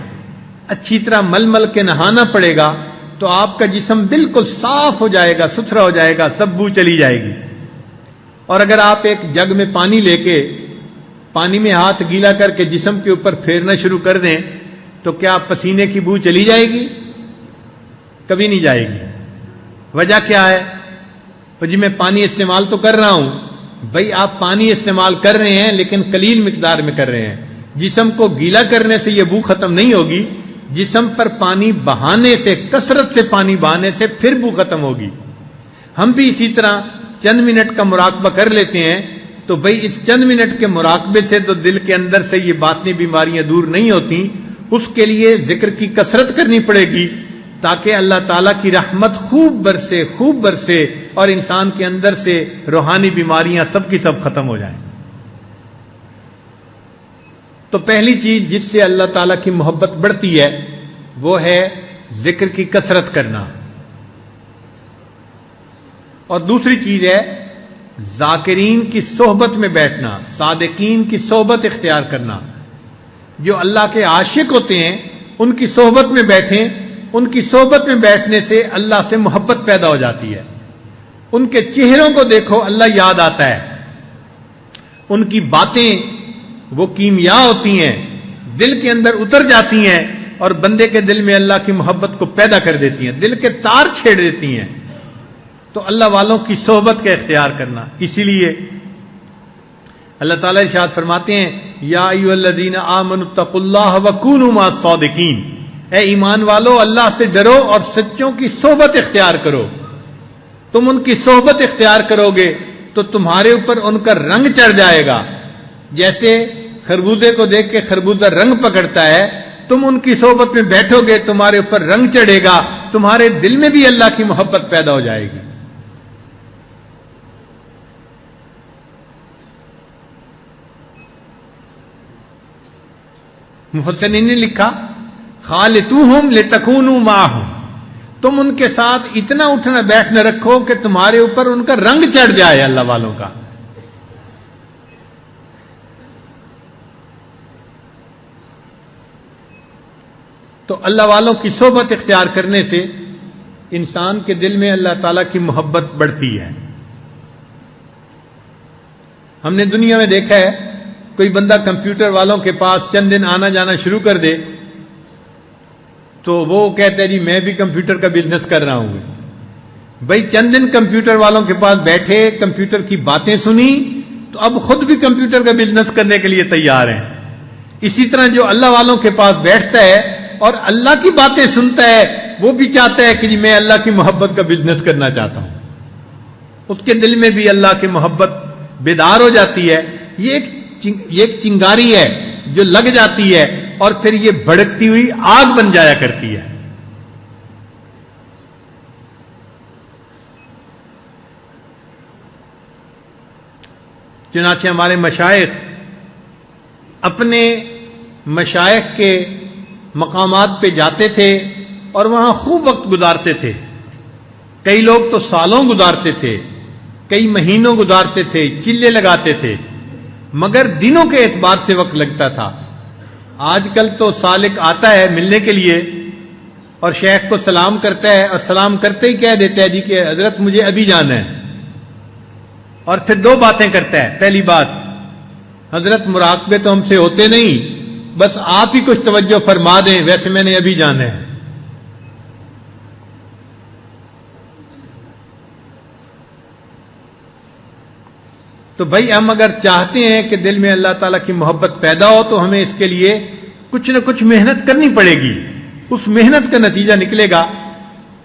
اچھی طرح مل مل کے نہانا پڑے گا، تو آپ کا جسم بالکل صاف ہو جائے گا، ستھرا ہو جائے گا، سب بو چلی جائے گی. اور اگر آپ ایک جگ میں پانی لے کے پانی میں ہاتھ گیلا کر کے جسم کے اوپر پھیرنا شروع کر دیں تو کیا پسینے کی بو چلی جائے گی؟ کبھی نہیں جائے گی. وجہ کیا ہے؟ تو جی میں پانی استعمال تو کر رہا ہوں. بھائی آپ پانی استعمال کر رہے ہیں لیکن قلیل مقدار میں کر رہے ہیں. جسم کو گیلا کرنے سے یہ بو ختم نہیں ہوگی، جسم پر پانی بہانے سے، کثرت سے پانی بہانے سے پھر بو ختم ہوگی. ہم بھی اسی طرح چند منٹ کا مراقبہ کر لیتے ہیں، تو بھئی اس چند منٹ کے مراقبے سے تو دل کے اندر سے یہ باطنی بیماریاں دور نہیں ہوتی. اس کے لیے ذکر کی کثرت کرنی پڑے گی تاکہ اللہ تعالیٰ کی رحمت خوب برسے اور انسان کے اندر سے روحانی بیماریاں سب کی سب ختم ہو جائیں. تو پہلی چیز جس سے اللہ تعالیٰ کی محبت بڑھتی ہے وہ ہے ذکر کی کثرت کرنا. اور دوسری چیز ہے ذاکرین کی صحبت میں بیٹھنا، صادقین کی صحبت اختیار کرنا. جو اللہ کے عاشق ہوتے ہیں ان کی صحبت میں بیٹھیں. ان کی صحبت میں بیٹھنے سے اللہ سے محبت پیدا ہو جاتی ہے. ان کے چہروں کو دیکھو، اللہ یاد آتا ہے. ان کی باتیں وہ کیمیا ہوتی ہیں، دل کے اندر اتر جاتی ہیں اور بندے کے دل میں اللہ کی محبت کو پیدا کر دیتی ہیں، دل کے تار چھیڑ دیتی ہیں. تو اللہ والوں کی صحبت کا اختیار کرنا. اسی لیے اللہ تعالیٰ ارشاد فرماتے ہیں یا ایھا الذین آمنوا اتقوا اللہ وکونوا مع الصادقین. اے ایمان والو، اللہ سے ڈرو اور سچوں کی صحبت اختیار کرو. تم ان کی صحبت اختیار کرو گے تو تمہارے اوپر ان کا رنگ چڑھ جائے گا. جیسے خربوزے کو دیکھ کے خربوزہ رنگ پکڑتا ہے، تم ان کی صحبت میں بیٹھو گے تمہارے اوپر رنگ چڑھے گا، تمہارے دل میں بھی اللہ کی محبت پیدا ہو جائے گی. مفسرین نے لکھا خالطوہم لتکونوا معہم. تم ان کے ساتھ اتنا اٹھنا بیٹھنا رکھو کہ تمہارے اوپر ان کا رنگ چڑھ جائے اللہ والوں کا. تو اللہ والوں کی صحبت اختیار کرنے سے انسان کے دل میں اللہ تعالیٰ کی محبت بڑھتی ہے. ہم نے دنیا میں دیکھا ہے کوئی بندہ کمپیوٹر والوں کے پاس چند دن آنا جانا شروع کر دے تو وہ کہتے ہیں جی میں بھی کمپیوٹر کا بزنس کر رہا ہوں. بھائی چند دن کمپیوٹر والوں کے پاس بیٹھے، کمپیوٹر کی باتیں سنی، تو اب خود بھی کمپیوٹر کا بزنس کرنے کے لیے تیار ہیں. اسی طرح جو اللہ والوں کے پاس بیٹھتا ہے اور اللہ کی باتیں سنتا ہے وہ بھی چاہتا ہے کہ جی میں اللہ کی محبت کا بزنس کرنا چاہتا ہوں. اس کے دل میں بھی اللہ کی محبت بیدار ہو جاتی ہے. یہ ایک چنگاری ہے جو لگ جاتی ہے اور پھر یہ بھڑکتی ہوئی آگ بن جایا کرتی ہے. چنانچہ ہمارے مشائخ اپنے مشائخ کے مقامات پہ جاتے تھے اور وہاں خوب وقت گزارتے تھے. کئی لوگ تو سالوں گزارتے تھے، کئی مہینوں گزارتے تھے، چلے لگاتے تھے، مگر دنوں کے اعتبار سے وقت لگتا تھا. آج کل تو سالک آتا ہے ملنے کے لیے اور شیخ کو سلام کرتا ہے اور سلام کرتے ہی کہہ دیتا ہے جی کہ حضرت مجھے ابھی جانا ہے، اور پھر دو باتیں کرتا ہے. پہلی بات، حضرت مراقبے تو ہم سے ہوتے نہیں، بس آپ ہی کچھ توجہ فرما دیں، ویسے میں نے ابھی جانا ہے. تو بھائی ہم اگر چاہتے ہیں کہ دل میں اللہ تعالیٰ کی محبت پیدا ہو تو ہمیں اس کے لیے کچھ نہ کچھ محنت کرنی پڑے گی. اس محنت کا نتیجہ نکلے گا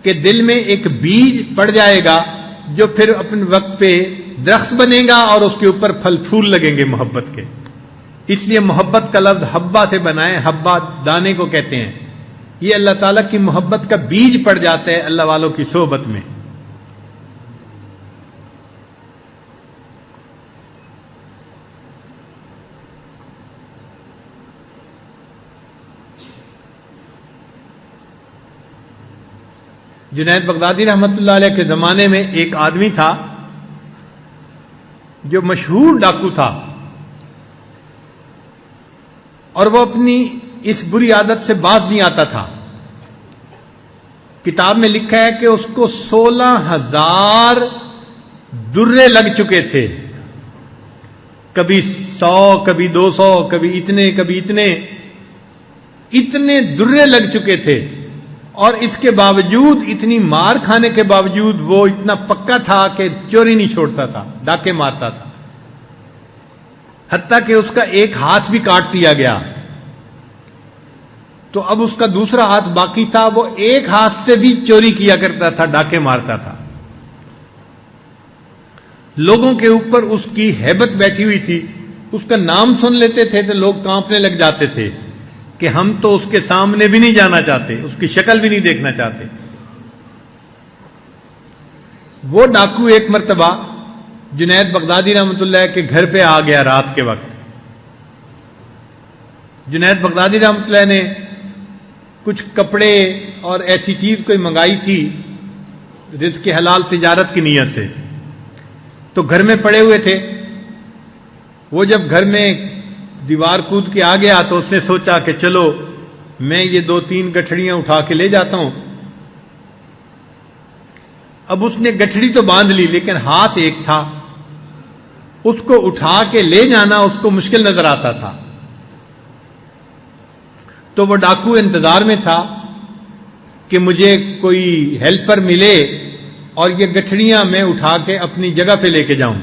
کہ دل میں ایک بیج پڑ جائے گا جو پھر اپنے وقت پہ درخت بنے گا اور اس کے اوپر پھل پھول لگیں گے محبت کے. اس لیے محبت کا لفظ حبہ سے بنائے، حبہ دانے کو کہتے ہیں. یہ اللہ تعالیٰ کی محبت کا بیج پڑ جاتا ہے اللہ والوں کی صحبت میں. جنید بغدادی رحمت اللہ علیہ کے زمانے میں ایک آدمی تھا جو مشہور ڈاکو تھا، اور وہ اپنی اس بری عادت سے باز نہیں آتا تھا. کتاب میں لکھا ہے کہ اس کو 16,000 درے لگ چکے تھے، کبھی 100، کبھی 200، کبھی اتنے درے لگ چکے تھے. اور اس کے باوجود، اتنی مار کھانے کے باوجود، وہ اتنا پکا تھا کہ چوری نہیں چھوڑتا تھا، ڈاکے مارتا تھا. حتیٰ کہ اس کا ایک ہاتھ بھی کاٹ دیا گیا. تو اب اس کا دوسرا ہاتھ باقی تھا، وہ ایک ہاتھ سے بھی چوری کیا کرتا تھا، ڈاکے مارتا تھا. لوگوں کے اوپر اس کی ہیبت بیٹھی ہوئی تھی. اس کا نام سن لیتے تھے تو لوگ کانپنے لگ جاتے تھے کہ ہم تو اس کے سامنے بھی نہیں جانا چاہتے، اس کی شکل بھی نہیں دیکھنا چاہتے. وہ ڈاکو ایک مرتبہ جنید بغدادی رحمت اللہ کے گھر پہ آ گیا رات کے وقت. جنید بغدادی رحمت اللہ نے کچھ کپڑے اور ایسی چیز کوئی منگائی تھی رزق حلال تجارت کی نیت سے، تو گھر میں پڑے ہوئے تھے. وہ جب گھر میں دیوار کود کے آ گیا تو اس نے سوچا کہ چلو میں یہ 2-3 گٹھڑیاں اٹھا کے لے جاتا ہوں. اب اس نے گٹھڑی تو باندھ لی لیکن ہاتھ ایک تھا، اس کو اٹھا کے لے جانا اس کو مشکل نظر آتا تھا. تو وہ ڈاکو انتظار میں تھا کہ مجھے کوئی ہیلپر ملے اور یہ گٹھڑیاں میں اٹھا کے اپنی جگہ پہ لے کے جاؤں.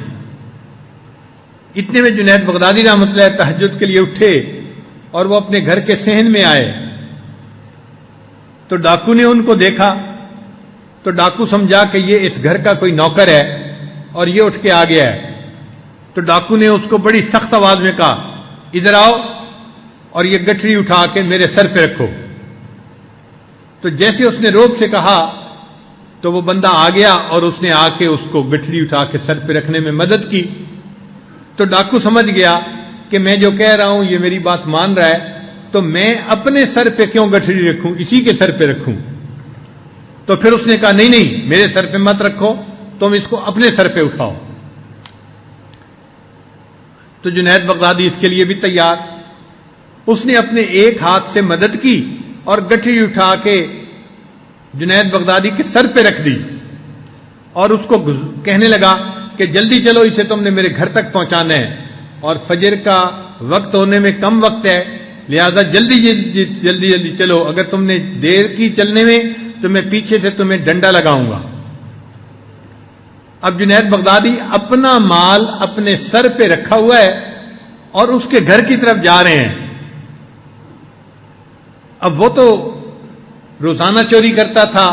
اتنے میں جنید بغدادی رحمۃ اللہ تہجد کے لیے اٹھے اور وہ اپنے گھر کے صحن میں آئے. تو ڈاکو نے ان کو دیکھا تو ڈاکو سمجھا کہ یہ اس گھر کا کوئی نوکر ہے اور یہ اٹھ کے آ گیا ہے. تو ڈاکو نے اس کو بڑی سخت آواز میں کہا ادھر آؤ اور یہ گٹھڑی اٹھا کے میرے سر پہ رکھو. تو جیسے اس نے روب سے کہا تو وہ بندہ آ گیا اور اس نے آ کے اس کو گٹھڑی اٹھا کے سر پہ رکھنے میں مدد کی. تو ڈاکو سمجھ گیا کہ میں جو کہہ رہا ہوں یہ میری بات مان رہا ہے، تو میں اپنے سر پہ کیوں گٹھڑی رکھوں، اسی کے سر پہ رکھوں. تو پھر اس نے کہا نہیں نہیں میرے سر پہ مت رکھو، تم اس کو اپنے سر پہ اٹھاؤ. تو جنید بغدادی اس کے لیے بھی تیار. اس نے اپنے ایک ہاتھ سے مدد کی اور گٹھڑی اٹھا کے جنید بغدادی کے سر پہ رکھ دی اور اس کو کہنے لگا کہ جلدی چلو، اسے تم نے میرے گھر تک پہنچانا ہے اور فجر کا وقت ہونے میں کم وقت ہے، لہذا جلدی جلدی چلو. اگر تم نے دیر کی چلنے میں تو میں پیچھے سے تمہیں ڈنڈا لگاؤں گا. اب جنید بغدادی اپنا مال اپنے سر پہ رکھا ہوا ہے اور اس کے گھر کی طرف جا رہے ہیں. اب وہ تو روزانہ چوری کرتا تھا،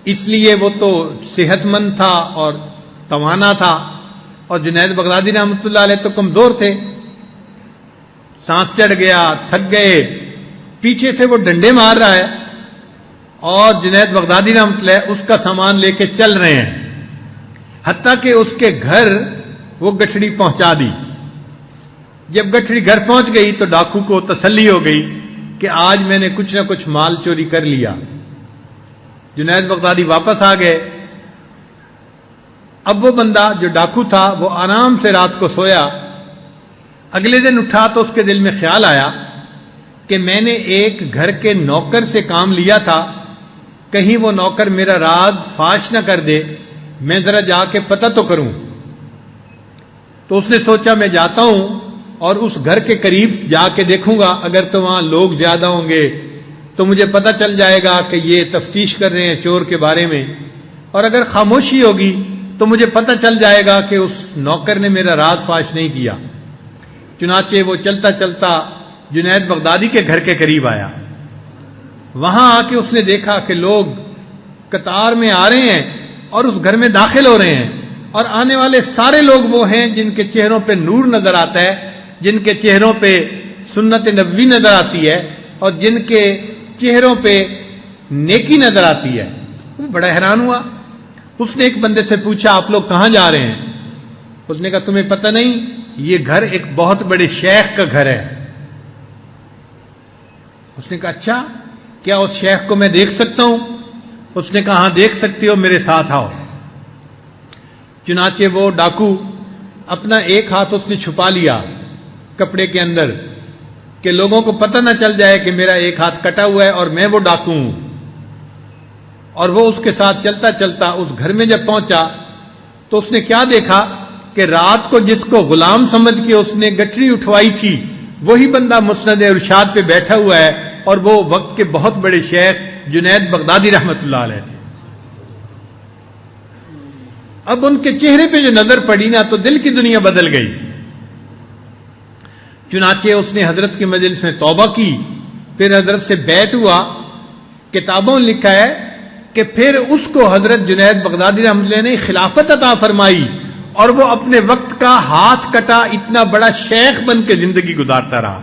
اس لیے وہ تو صحت مند تھا اور توانا تھا، اور جنید بغدادی رحمۃ اللہ علیہ تو کمزور تھے. سانس چڑھ گیا، تھک گئے، پیچھے سے وہ ڈنڈے مار رہا ہے اور جنید بغدادی رحمۃ اللہ اس کا سامان لے کے چل رہے ہیں. حتیٰ کہ اس کے گھر وہ گٹھڑی پہنچا دی. جب گٹھڑی گھر پہنچ گئی تو ڈاکو کو تسلی ہو گئی کہ آج میں نے کچھ نہ کچھ مال چوری کر لیا. جنید بغدادی واپس آ گئے. اب وہ بندہ جو ڈاکو تھا وہ آرام سے رات کو سویا. اگلے دن اٹھا تو اس کے دل میں خیال آیا کہ میں نے ایک گھر کے نوکر سے کام لیا تھا, کہیں وہ نوکر میرا راز فاش نہ کر دے, میں ذرا جا کے پتہ تو کروں. تو اس نے سوچا میں جاتا ہوں اور اس گھر کے قریب جا کے دیکھوں گا, اگر تو وہاں لوگ زیادہ ہوں گے تو مجھے پتہ چل جائے گا کہ یہ تفتیش کر رہے ہیں چور کے بارے میں, اور اگر خاموشی ہوگی تو مجھے پتہ چل جائے گا کہ اس نوکر نے میرا راز فاش نہیں کیا. چنانچہ وہ چلتا چلتا جنید بغدادی کے گھر کے قریب آیا. وہاں آ کے اس نے دیکھا کہ لوگ قطار میں آ رہے ہیں اور اس گھر میں داخل ہو رہے ہیں, اور آنے والے سارے لوگ وہ ہیں جن کے چہروں پہ نور نظر آتا ہے, جن کے چہروں پہ سنت نبوی نظر آتی ہے, اور جن کے چہروں پہ نیکی نظر آتی ہے. وہ بڑا حیران ہوا. اس نے ایک بندے سے پوچھا آپ لوگ کہاں جا رہے ہیں؟ اس نے کہا تمہیں پتہ نہیں, یہ گھر ایک بہت بڑے شیخ کا گھر ہے. اس نے کہا اچھا, کیا اس شیخ کو میں دیکھ سکتا ہوں؟ اس نے کہا ہاں دیکھ سکتے ہو, میرے ساتھ آؤ. چنانچہ وہ ڈاکو اپنا ایک ہاتھ اس نے چھپا لیا کپڑے کے اندر کہ لوگوں کو پتہ نہ چل جائے کہ میرا ایک ہاتھ کٹا ہوا ہے اور میں وہ ڈاکو ہوں. اور وہ اس کے ساتھ چلتا چلتا اس گھر میں جب پہنچا تو اس نے کیا دیکھا کہ رات کو جس کو غلام سمجھ کے اس نے گٹھڑی اٹھوائی تھی وہی بندہ مسند ارشاد پہ بیٹھا ہوا ہے, اور وہ وقت کے بہت بڑے شیخ جنید بغدادی رحمت اللہ علیہ تھے. اب ان کے چہرے پہ جو نظر پڑی نا تو دل کی دنیا بدل گئی. چنانچہ اس نے حضرت کی مجلس میں توبہ کی, پھر حضرت سے بیعت ہوا. کتابوں میں لکھا ہے کہ پھر اس کو حضرت جنید بغدادی رحمۃ اللہ نے خلافت عطا فرمائی, اور وہ اپنے وقت کا ہاتھ کٹا اتنا بڑا شیخ بن کے زندگی گزارتا رہا.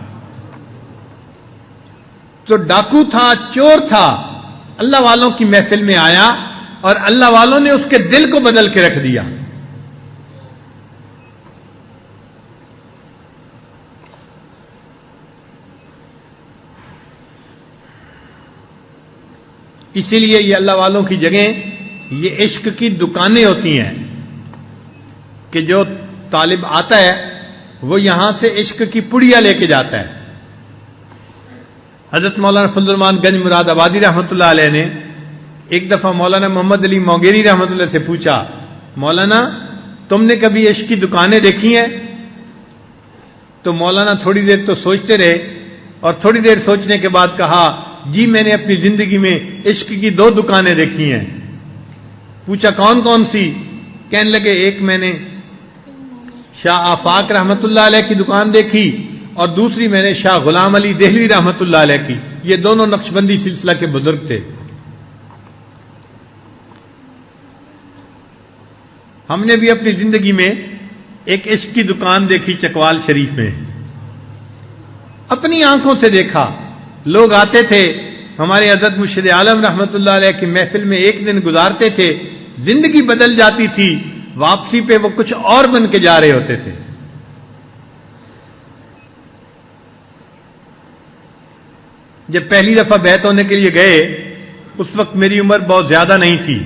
تو ڈاکو تھا, چور تھا, اللہ والوں کی محفل میں آیا اور اللہ والوں نے اس کے دل کو بدل کے رکھ دیا. اسی لیے یہ اللہ والوں کی جگہ یہ عشق کی دکانیں ہوتی ہیں کہ جو طالب آتا ہے وہ یہاں سے عشق کی پڑیا لے کے جاتا ہے. حضرت مولانا فضل الرحمان گنج مراد آبادی رحمۃ اللہ علیہ نے ایک دفعہ مولانا محمد علی موگیری رحمۃ اللہ سے پوچھا, مولانا تم نے کبھی عشق کی دکانیں دیکھی ہیں؟ تو مولانا تھوڑی دیر تو سوچتے رہے, اور تھوڑی دیر سوچنے کے بعد کہا جی میں نے اپنی زندگی میں عشق کی 2 دکانیں دیکھی ہیں. پوچھا کون کون سی؟ کہنے لگے ایک میں نے شاہ آفاق رحمت اللہ علیہ کی دکان دیکھی, اور دوسری میں نے شاہ غلام علی دہلوی رحمت اللہ علیہ کی. یہ دونوں نقشبندی سلسلہ کے بزرگ تھے. ہم نے بھی اپنی زندگی میں ایک عشق کی دکان دیکھی چکوال شریف میں, اپنی آنکھوں سے دیکھا. لوگ آتے تھے, ہمارے حضرت مرشد عالم رحمت اللہ علیہ کی محفل میں ایک دن گزارتے تھے, زندگی بدل جاتی تھی, واپسی پہ وہ کچھ اور بن کے جا رہے ہوتے تھے. جب پہلی دفعہ بیعت ہونے کے لیے گئے اس وقت میری عمر بہت زیادہ نہیں تھی,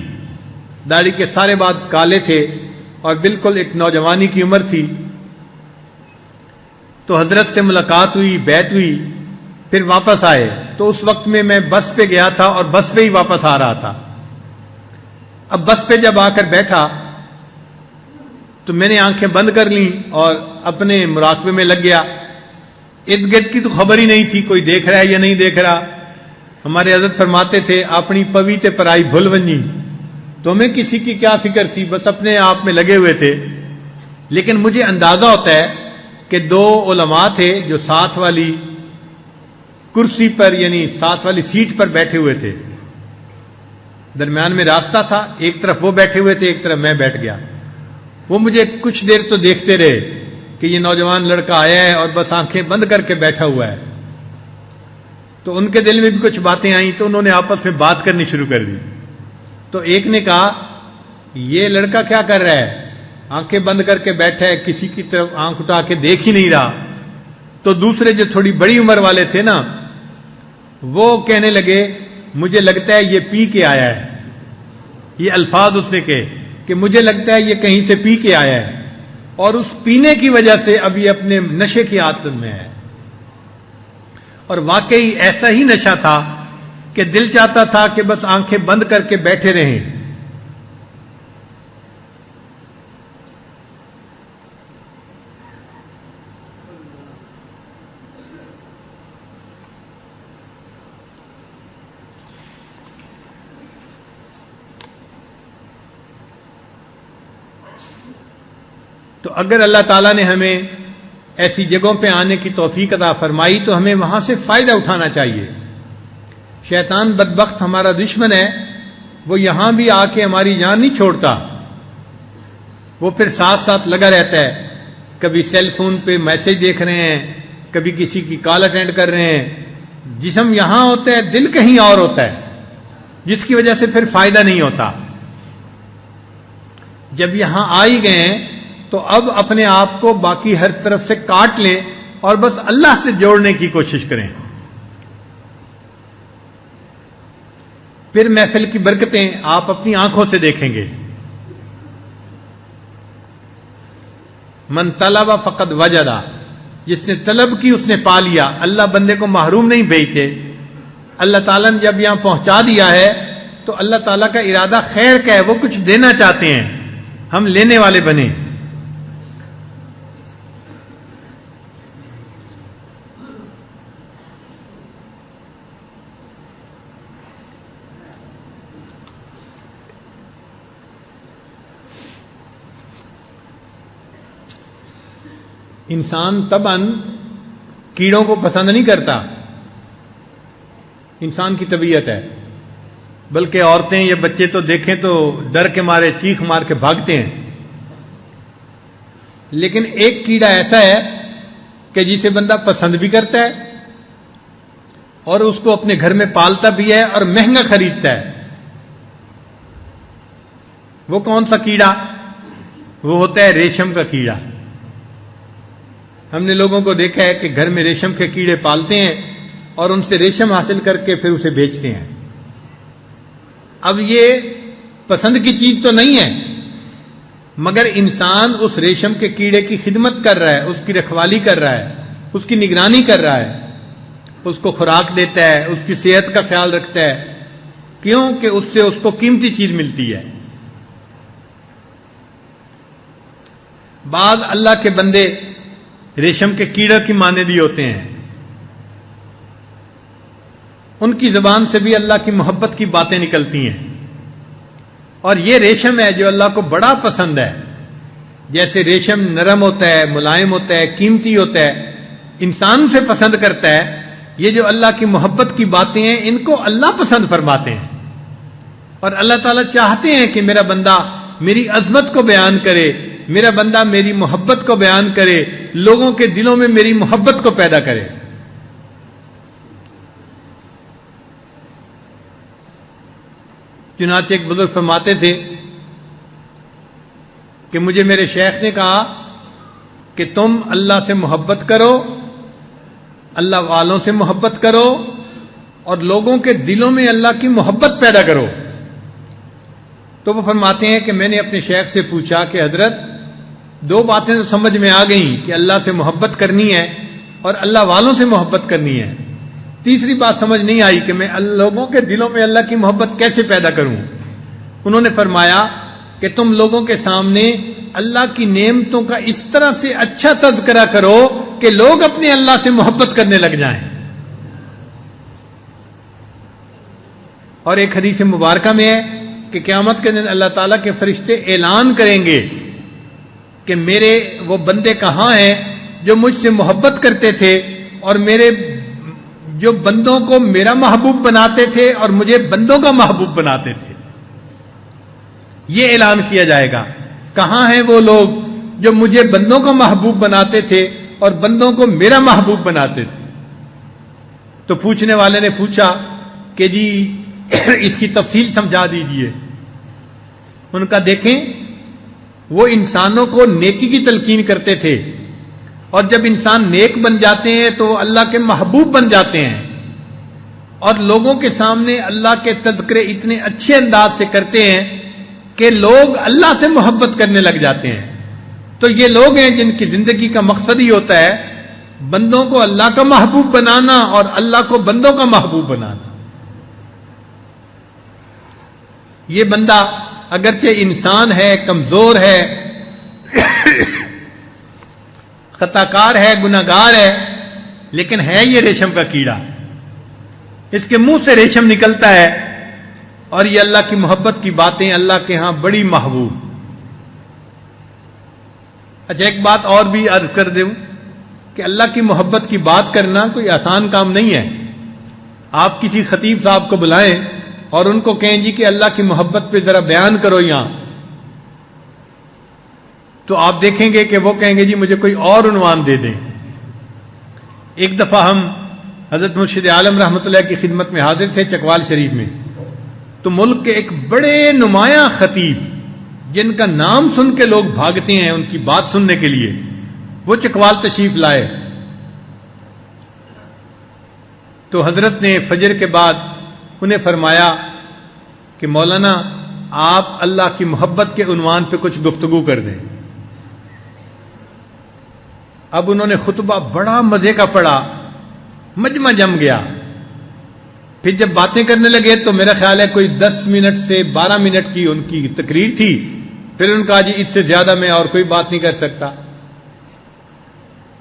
داڑھی کے سارے بال کالے تھے اور بالکل ایک نوجوانی کی عمر تھی. تو حضرت سے ملاقات ہوئی, بیعت ہوئی, پھر واپس آئے. تو اس وقت میں بس پہ گیا تھا اور بس پہ ہی واپس آ رہا تھا. اب بس پہ جب آ کر بیٹھا تو میں نے آنکھیں بند کر لیں اور اپنے مراقبے میں لگ گیا. ارد گرد کی تو خبر ہی نہیں تھی کوئی دیکھ رہا ہے یا نہیں دیکھ رہا. ہمارے حضرت فرماتے تھے اپنی پوی تے پرائی بھول ونجی, تو ہمیں کسی کی کیا فکر تھی, بس اپنے آپ میں لگے ہوئے تھے. لیکن مجھے اندازہ ہوتا ہے کہ 2 علماء تھے جو ساتھ والی کرسی پر یعنی ساتھ والی سیٹ پر بیٹھے ہوئے تھے. درمیان میں راستہ تھا, ایک طرف وہ بیٹھے ہوئے تھے, ایک طرف میں بیٹھ گیا. وہ مجھے کچھ دیر تو دیکھتے رہے کہ یہ نوجوان لڑکا آیا ہے اور بس آنکھیں بند کر کے بیٹھا ہوا ہے. تو ان کے دل میں بھی کچھ باتیں آئیں تو انہوں نے آپس میں بات کرنی شروع کر دی. تو ایک نے کہا یہ لڑکا کیا کر رہا ہے؟ آنکھیں بند کر کے بیٹھا ہے, کسی کی طرف آنکھ اٹھا کے دیکھ ہی نہیں رہا. تو دوسرے جو تھوڑی بڑی عمر والے تھے نا, وہ کہنے لگے مجھے لگتا ہے یہ پی کے آیا ہے. یہ الفاظ اس نے کہے کہ مجھے لگتا ہے یہ کہیں سے پی کے آیا ہے, اور اس پینے کی وجہ سے اب یہ اپنے نشے کی عادت میں ہے. اور واقعی ایسا ہی نشہ تھا کہ دل چاہتا تھا کہ بس آنکھیں بند کر کے بیٹھے رہیں. تو اگر اللہ تعالیٰ نے ہمیں ایسی جگہوں پہ آنے کی توفیق عطا فرمائی تو ہمیں وہاں سے فائدہ اٹھانا چاہیے. شیطان بدبخت ہمارا دشمن ہے, وہ یہاں بھی آ کے ہماری جان نہیں چھوڑتا. وہ پھر ساتھ ساتھ لگا رہتا ہے, کبھی سیل فون پہ میسج دیکھ رہے ہیں, کبھی کسی کی کال اٹینڈ کر رہے ہیں. جسم یہاں ہوتا ہے, دل کہیں اور ہوتا ہے, جس کی وجہ سے پھر فائدہ نہیں ہوتا. جب یہاں آ ہی گئے ہیں تو اب اپنے آپ کو باقی ہر طرف سے کاٹ لیں اور بس اللہ سے جوڑنے کی کوشش کریں. پھر محفل کی برکتیں آپ اپنی آنکھوں سے دیکھیں گے. من طلب فقد وجدا, جس نے طلب کی اس نے پا لیا. اللہ بندے کو محروم نہیں بھیجتے. اللہ تعالیٰ نے جب یہاں پہنچا دیا ہے تو اللہ تعالیٰ کا ارادہ خیر کا ہے, وہ کچھ دینا چاہتے ہیں, ہم لینے والے بنے. انسان طبعاً کیڑوں کو پسند نہیں کرتا, انسان کی طبیعت ہے. بلکہ عورتیں یا بچے تو دیکھیں تو ڈر کے مارے چیخ مار کے بھاگتے ہیں. لیکن ایک کیڑا ایسا ہے کہ جسے بندہ پسند بھی کرتا ہے اور اس کو اپنے گھر میں پالتا بھی ہے اور مہنگا خریدتا ہے. وہ کون سا کیڑا؟ وہ ہوتا ہے ریشم کا کیڑا. ہم نے لوگوں کو دیکھا ہے کہ گھر میں ریشم کے کیڑے پالتے ہیں اور ان سے ریشم حاصل کر کے پھر اسے بیچتے ہیں. اب یہ پسند کی چیز تو نہیں ہے, مگر انسان اس ریشم کے کیڑے کی خدمت کر رہا ہے, اس کی رکھوالی کر رہا ہے, اس کی نگرانی کر رہا ہے, اس کو خوراک دیتا ہے, اس کی صحت کا خیال رکھتا ہے. کیوں کہ اس سے اس کو قیمتی چیز ملتی ہے. بعض اللہ کے بندے ریشم کے کیڑے کی مانندی ہوتے ہیں, ان کی زبان سے بھی اللہ کی محبت کی باتیں نکلتی ہیں. اور یہ ریشم ہے جو اللہ کو بڑا پسند ہے. جیسے ریشم نرم ہوتا ہے, ملائم ہوتا ہے, قیمتی ہوتا ہے, انسان سے پسند کرتا ہے. یہ جو اللہ کی محبت کی باتیں ہیں ان کو اللہ پسند فرماتے ہیں. اور اللہ تعالیٰ چاہتے ہیں کہ میرا بندہ میری عظمت کو بیان کرے, میرا بندہ میری محبت کو بیان کرے, لوگوں کے دلوں میں میری محبت کو پیدا کرے. چنانچہ ایک بزرگ فرماتے تھے کہ مجھے میرے شیخ نے کہا کہ تم اللہ سے محبت کرو, اللہ والوں سے محبت کرو اور لوگوں کے دلوں میں اللہ کی محبت پیدا کرو. تو وہ فرماتے ہیں کہ میں نے اپنے شیخ سے پوچھا کہ حضرت دو باتیں تو سمجھ میں آ گئیں کہ اللہ سے محبت کرنی ہے اور اللہ والوں سے محبت کرنی ہے, تیسری بات سمجھ نہیں آئی کہ میں لوگوں کے دلوں میں اللہ کی محبت کیسے پیدا کروں. انہوں نے فرمایا کہ تم لوگوں کے سامنے اللہ کی نعمتوں کا اس طرح سے اچھا تذکرہ کرو کہ لوگ اپنے اللہ سے محبت کرنے لگ جائیں. اور ایک حدیث مبارکہ میں ہے کہ قیامت کے دن اللہ تعالیٰ کے فرشتے اعلان کریں گے کہ میرے وہ بندے کہاں ہیں جو مجھ سے محبت کرتے تھے اور میرے جو بندوں کو میرا محبوب بناتے تھے اور مجھے بندوں کا محبوب بناتے تھے. یہ اعلان کیا جائے گا, کہاں ہیں وہ لوگ جو مجھے بندوں کا محبوب بناتے تھے اور بندوں کو میرا محبوب بناتے تھے. تو پوچھنے والے نے پوچھا کہ جی اس کی تفصیل سمجھا دیجئے. ان کا دیکھیں وہ انسانوں کو نیکی کی تلقین کرتے تھے، اور جب انسان نیک بن جاتے ہیں تو وہ اللہ کے محبوب بن جاتے ہیں، اور لوگوں کے سامنے اللہ کے تذکرے اتنے اچھے انداز سے کرتے ہیں کہ لوگ اللہ سے محبت کرنے لگ جاتے ہیں۔ تو یہ لوگ ہیں جن کی زندگی کا مقصد ہی ہوتا ہے بندوں کو اللہ کا محبوب بنانا اور اللہ کو بندوں کا محبوب بنانا۔ یہ بندہ اگرچہ انسان ہے، کمزور ہے، خطاکار ہے، گناہگار ہے، لیکن ہے یہ ریشم کا کیڑا، اس کے منہ سے ریشم نکلتا ہے، اور یہ اللہ کی محبت کی باتیں اللہ کے ہاں بڑی محبوب۔ اچھا، ایک بات اور بھی عرض کر دوں کہ اللہ کی محبت کی بات کرنا کوئی آسان کام نہیں ہے۔ آپ کسی خطیب صاحب کو بلائیں اور ان کو کہیں جی کہ اللہ کی محبت پہ ذرا بیان کرو یہاں، تو آپ دیکھیں گے کہ وہ کہیں گے جی مجھے کوئی اور عنوان دے دیں۔ ایک دفعہ ہم حضرت مرشد عالم رحمۃ اللہ کی خدمت میں حاضر تھے چکوال شریف میں، تو ملک کے ایک بڑے نمایاں خطیب جن کا نام سن کے لوگ بھاگتے ہیں ان کی بات سننے کے لیے، وہ چکوال تشریف لائے۔ تو حضرت نے فجر کے بعد انہیں فرمایا کہ مولانا آپ اللہ کی محبت کے عنوان پہ کچھ گفتگو کر دیں۔ اب انہوں نے خطبہ بڑا مزے کا پڑھا، مجمع جم گیا۔ پھر جب باتیں کرنے لگے تو میرا خیال ہے کوئی 10 منٹ سے 12 منٹ کی ان کی تقریر تھی۔ پھر ان کا جی اس سے زیادہ میں اور کوئی بات نہیں کر سکتا۔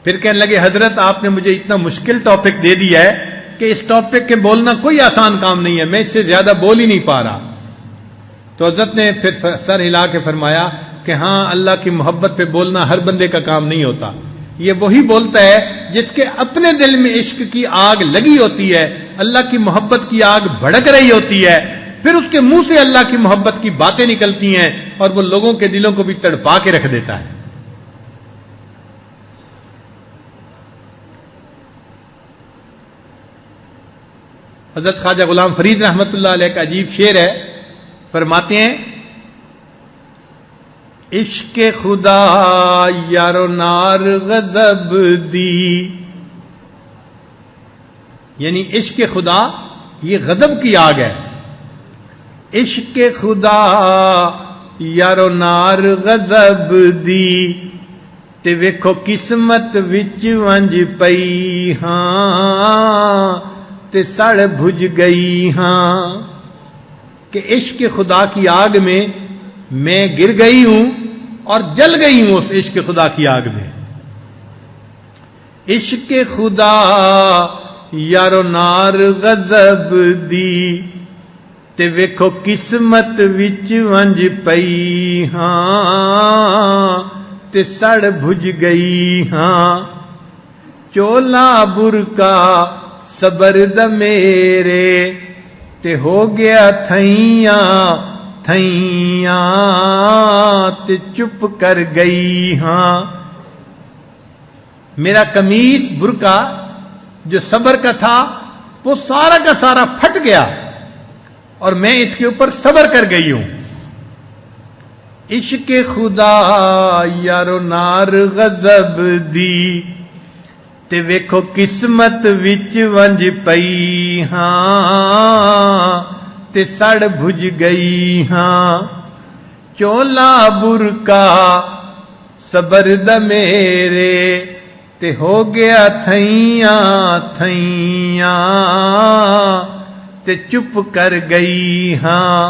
پھر کہنے لگے حضرت آپ نے مجھے اتنا مشکل ٹاپک دے دیا ہے کہ اس ٹاپک کے بولنا کوئی آسان کام نہیں ہے، میں اس سے زیادہ بول ہی نہیں پا رہا۔ تو حضرت نے پھر سر ہلا کے فرمایا کہ ہاں، اللہ کی محبت پہ بولنا ہر بندے کا کام نہیں ہوتا، یہ وہی بولتا ہے جس کے اپنے دل میں عشق کی آگ لگی ہوتی ہے، اللہ کی محبت کی آگ بھڑک رہی ہوتی ہے، پھر اس کے منہ سے اللہ کی محبت کی باتیں نکلتی ہیں اور وہ لوگوں کے دلوں کو بھی تڑپا کے رکھ دیتا ہے۔ حضرت خواجہ غلام فرید رحمت اللہ علیہ کا عجیب شعر ہے، فرماتے ہیں عشق خدا یارو نار غضب دی، یعنی عشق خدا یہ غضب کی آگ ہے۔ عشق خدا یارو نار غضب دی تے ویکھو قسمت وچ ونج پئی ہاں تے سڑ بھج گئی ہاں، کہ عشق خدا کی آگ میں گر گئی ہوں اور جل گئی ہوں اس عشق خدا کی آگ میں۔ عشق خدا یارو نار غضب دی تے ویکھو قسمت وچ ونج پئی ہاں تے سڑ بھج گئی ہاں، چولا برکا صبر دا میرے تے ہو گیا تھیاں تھیاں تے چپ کر گئی ہاں۔ میرا قمیص برقع جو صبر کا تھا وہ سارا کا سارا پھٹ گیا اور میں اس کے اوپر صبر کر گئی ہوں۔ عشق خدا یارو نار غضب دی تے ویکھو قسمت وچ ونج پئی ہاں تے سڑ بھج گئی ہاں، چولا برقع صبر دا میرے تے ہو گیا تھیاں تھیاں تے چپ کر گئی ہاں،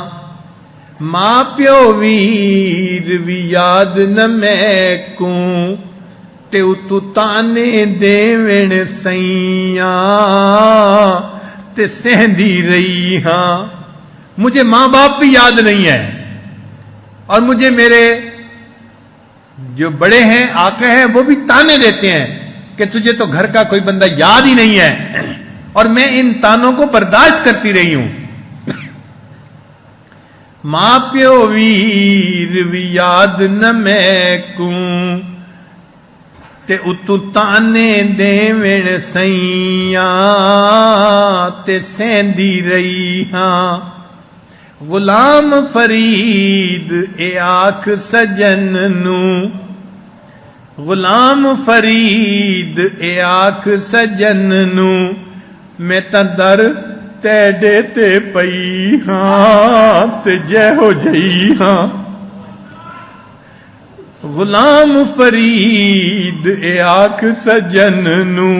ماں پیو ویر بھی یاد نہ میں کوں تے اتو تانے دیوین سیاں تے سہندی رہی ہاں۔ مجھے ماں باپ بھی یاد نہیں ہے اور مجھے میرے جو بڑے ہیں آقا ہیں وہ بھی تانے دیتے ہیں کہ تجھے تو گھر کا کوئی بندہ یاد ہی نہیں ہے، اور میں ان تانوں کو برداشت کرتی رہی ہوں۔ ماں پیو ویر بھی یاد نہ میں کوں تے اتو تانے دیوین سیاں تے سہندی رہی ہاں، غلام فرید اے آکھ سجن نو، غلام فرید اے آکھ سجن نو، میں تاں در تیڈے تے پئی ہاں تے جے ہو جئی ہاں۔ غلام فرید اے آکھ سجن نو،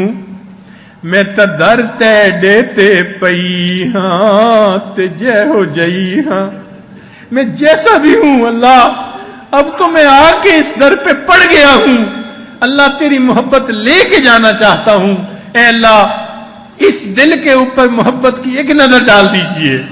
میں تا در تیڈے تے پئی ہاں تے جے ہو جئی ہاں۔ میں جیسا بھی ہوں اللہ، اب تو میں آ کے اس در پہ پڑ گیا ہوں، اللہ تیری محبت لے کے جانا چاہتا ہوں۔ اے اللہ اس دل کے اوپر محبت کی ایک نظر ڈال دیجئے۔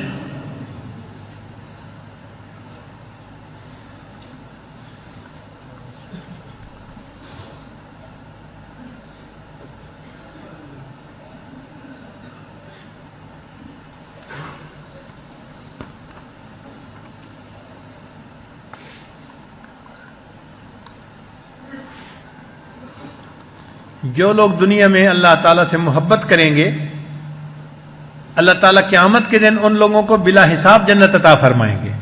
جو لوگ دنیا میں اللہ تعالیٰ سے محبت کریں گے، اللہ تعالیٰ قیامت کے دن ان لوگوں کو بلا حساب جنت عطا فرمائیں گے۔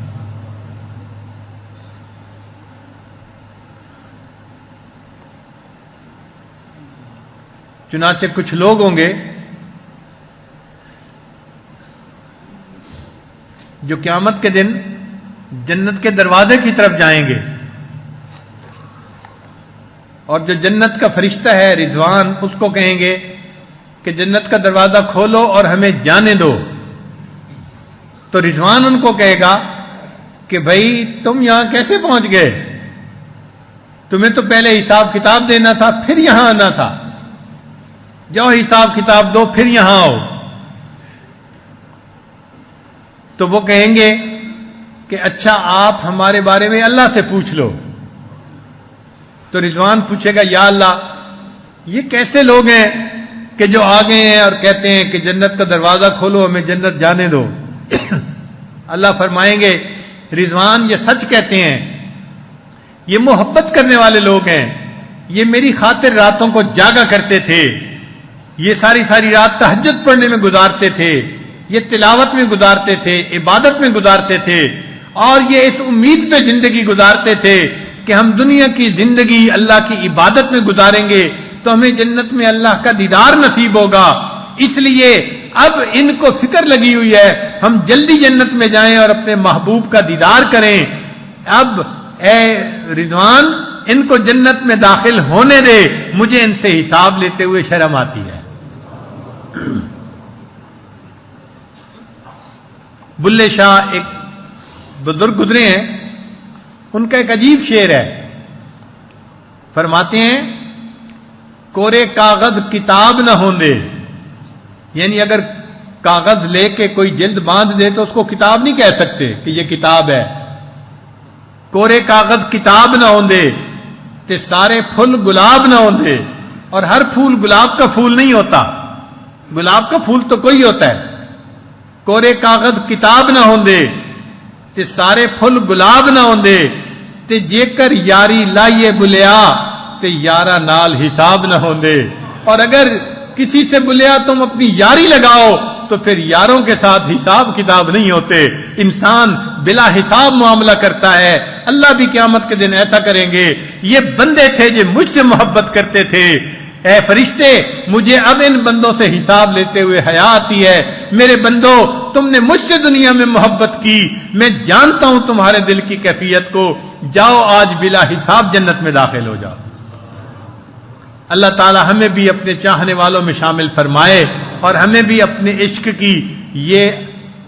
چنانچہ کچھ لوگ ہوں گے جو قیامت کے دن جنت کے دروازے کی طرف جائیں گے، اور جو جنت کا فرشتہ ہے رضوان اس کو کہیں گے کہ جنت کا دروازہ کھولو اور ہمیں جانے دو۔ تو رضوان ان کو کہے گا کہ بھائی تم یہاں کیسے پہنچ گئے؟ تمہیں تو پہلے حساب کتاب دینا تھا، پھر یہاں آنا تھا، جاؤ حساب کتاب دو پھر یہاں آؤ۔ تو وہ کہیں گے کہ اچھا آپ ہمارے بارے میں اللہ سے پوچھ لو۔ تو رضوان پوچھے گا یا اللہ یہ کیسے لوگ ہیں کہ جو آ گئے ہیں اور کہتے ہیں کہ جنت کا دروازہ کھولو ہمیں جنت جانے دو؟ اللہ فرمائیں گے رضوان یہ سچ کہتے ہیں، یہ محبت کرنے والے لوگ ہیں، یہ میری خاطر راتوں کو جاگا کرتے تھے، یہ ساری ساری رات تہجد پڑھنے میں گزارتے تھے، یہ تلاوت میں گزارتے تھے، عبادت میں گزارتے تھے، اور یہ اس امید پہ زندگی گزارتے تھے کہ ہم دنیا کی زندگی اللہ کی عبادت میں گزاریں گے تو ہمیں جنت میں اللہ کا دیدار نصیب ہوگا۔ اس لیے اب ان کو فکر لگی ہوئی ہے ہم جلدی جنت میں جائیں اور اپنے محبوب کا دیدار کریں۔ اب اے رضوان ان کو جنت میں داخل ہونے دے، مجھے ان سے حساب لیتے ہوئے شرم آتی ہے۔ بلے شاہ ایک بزرگ گزرے ہیں، ان کا ایک عجیب شعر ہے، فرماتے ہیں کورے کاغذ کتاب نہ ہوندے، یعنی اگر کاغذ لے کے کوئی جلد باندھ دے تو اس کو کتاب نہیں کہہ سکتے کہ یہ کتاب ہے۔ کورے کاغذ کتاب نہ ہوندے تے سارے پھول گلاب نہ ہوندے، اور ہر پھول گلاب کا پھول نہیں ہوتا، گلاب کا پھول تو کوئی ہوتا ہے۔ کورے کاغذ کتاب نہ ہوندے تے سارے پھول گلاب نہ ہوندے، تے جے کر یاری لائیے بلیا تے یارا نال حساب نہ ہوندے۔ اور اگر کسی سے بلیا تم اپنی یاری لگاؤ تو پھر یاروں کے ساتھ حساب کتاب نہیں ہوتے، انسان بلا حساب معاملہ کرتا ہے۔ اللہ بھی قیامت کے دن ایسا کریں گے، یہ بندے تھے جو مجھ سے محبت کرتے تھے، اے فرشتے مجھے اب ان بندوں سے حساب لیتے ہوئے حیا آتی ہے۔ میرے بندو تم نے مجھ سے دنیا میں محبت کی، میں جانتا ہوں تمہارے دل کی کیفیت کو، جاؤ آج بلا حساب جنت میں داخل ہو جاؤ۔ اللہ تعالی ہمیں بھی اپنے چاہنے والوں میں شامل فرمائے اور ہمیں بھی اپنے عشق کی یہ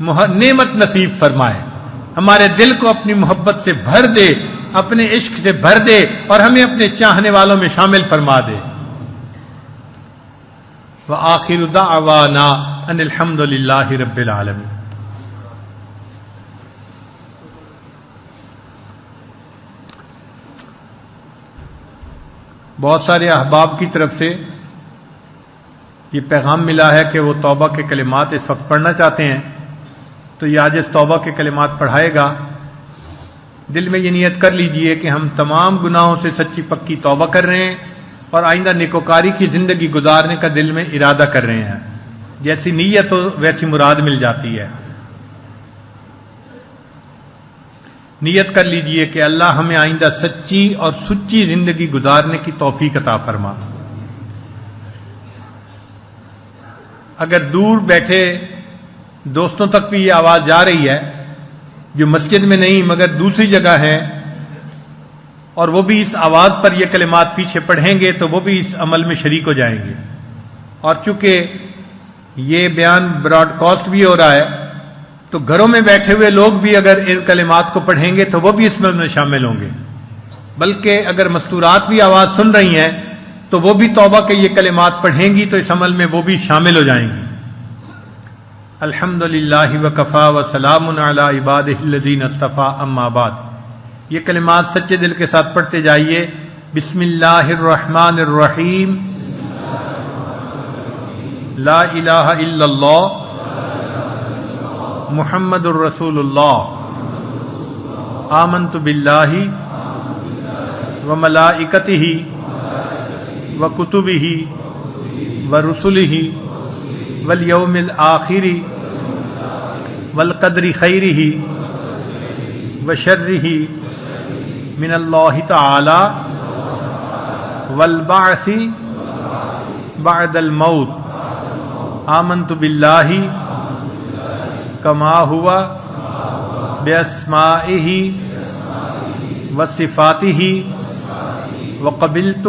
نعمت نصیب فرمائے، ہمارے دل کو اپنی محبت سے بھر دے، اپنے عشق سے بھر دے اور ہمیں اپنے چاہنے والوں میں شامل فرما دے۔ وآخر دعوانا ان الحمد للہ رب العالمین۔ بہت سارے احباب کی طرف سے یہ پیغام ملا ہے کہ وہ توبہ کے کلمات اس وقت پڑھنا چاہتے ہیں، تو یہ آج اس توبہ کے کلمات پڑھائے گا۔ دل میں یہ نیت کر لیجئے کہ ہم تمام گناہوں سے سچی پکی توبہ کر رہے ہیں اور آئندہ نیکوکاری کی زندگی گزارنے کا دل میں ارادہ کر رہے ہیں۔ جیسی نیت ہو ویسی مراد مل جاتی ہے۔ نیت کر لیجئے کہ اللہ ہمیں آئندہ سچی اور سچی زندگی گزارنے کی توفیق عطا فرما۔ اگر دور بیٹھے دوستوں تک بھی یہ آواز جا رہی ہے جو مسجد میں نہیں مگر دوسری جگہ ہے، اور وہ بھی اس آواز پر یہ کلمات پیچھے پڑھیں گے تو وہ بھی اس عمل میں شریک ہو جائیں گے، اور چونکہ یہ بیان براڈ کاسٹ بھی ہو رہا ہے تو گھروں میں بیٹھے ہوئے لوگ بھی اگر ان کلمات کو پڑھیں گے تو وہ بھی اس میں شامل ہوں گے، بلکہ اگر مستورات بھی آواز سن رہی ہیں تو وہ بھی توبہ کے یہ کلمات پڑھیں گی تو اس عمل میں وہ بھی شامل ہو جائیں گی۔ الحمدللہ وکفا وسلام علی عبادہ الذین اصطفیٰ، اما بعد۔ یہ کلمات سچے دل کے ساتھ پڑھتے جائیے۔ بسم اللہ الرحمن الرحیم، لا الہ الا اللہ محمد الرسول اللہ، آمنت باللہ وملائکتہ وکتبہ ورسلہ والیوم الآخر والقدر خیرہ وشرہ من اللہ تعالی والبعث بعد الموت، آمنت باللہ کما ہوا باسمائہ وصفاتہ وقبلت